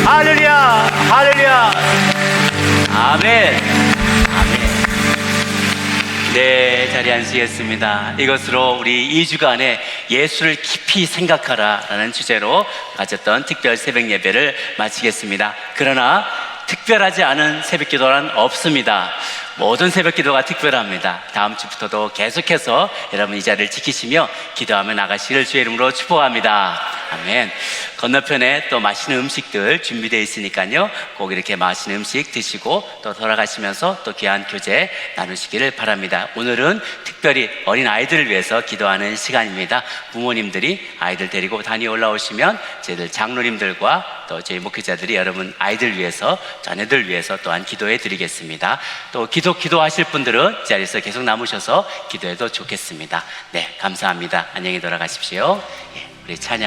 Speaker 3: 할렐루야, 할렐루야.
Speaker 6: 아멘. 아멘. 네, 자리에 앉으시겠습니다. 이것으로 우리 2주간의 예수를 깊이 생각하라라는 주제로 가졌던 특별 새벽 예배를 마치겠습니다. 그러나 특별하지 않은 새벽 기도란 없습니다. 모든 새벽 기도가 특별합니다. 다음 주부터도 계속해서 여러분 이 자리를 지키시며 기도하며 나가시기를 주의 이름으로 축복합니다. 아멘. 건너편에 또 맛있는 음식들 준비되어 있으니까요. 꼭 이렇게 맛있는 음식 드시고 또 돌아가시면서 또 귀한 교제 나누시기를 바랍니다. 오늘은 특별히 어린 아이들을 위해서 기도하는 시간입니다. 부모님들이 아이들 데리고 단위 올라오시면 저희들 장로님들과 또 저희 목회자들이 여러분 아이들 위해서, 자녀들 위해서 또한 기도해 드리겠습니다. 또 기도하실 분들은 이 자리에서 계속 남으셔서 기도해도 좋겠습니다. 네, 감사합니다. 안녕히 돌아가십시오. 예, 우리 찬양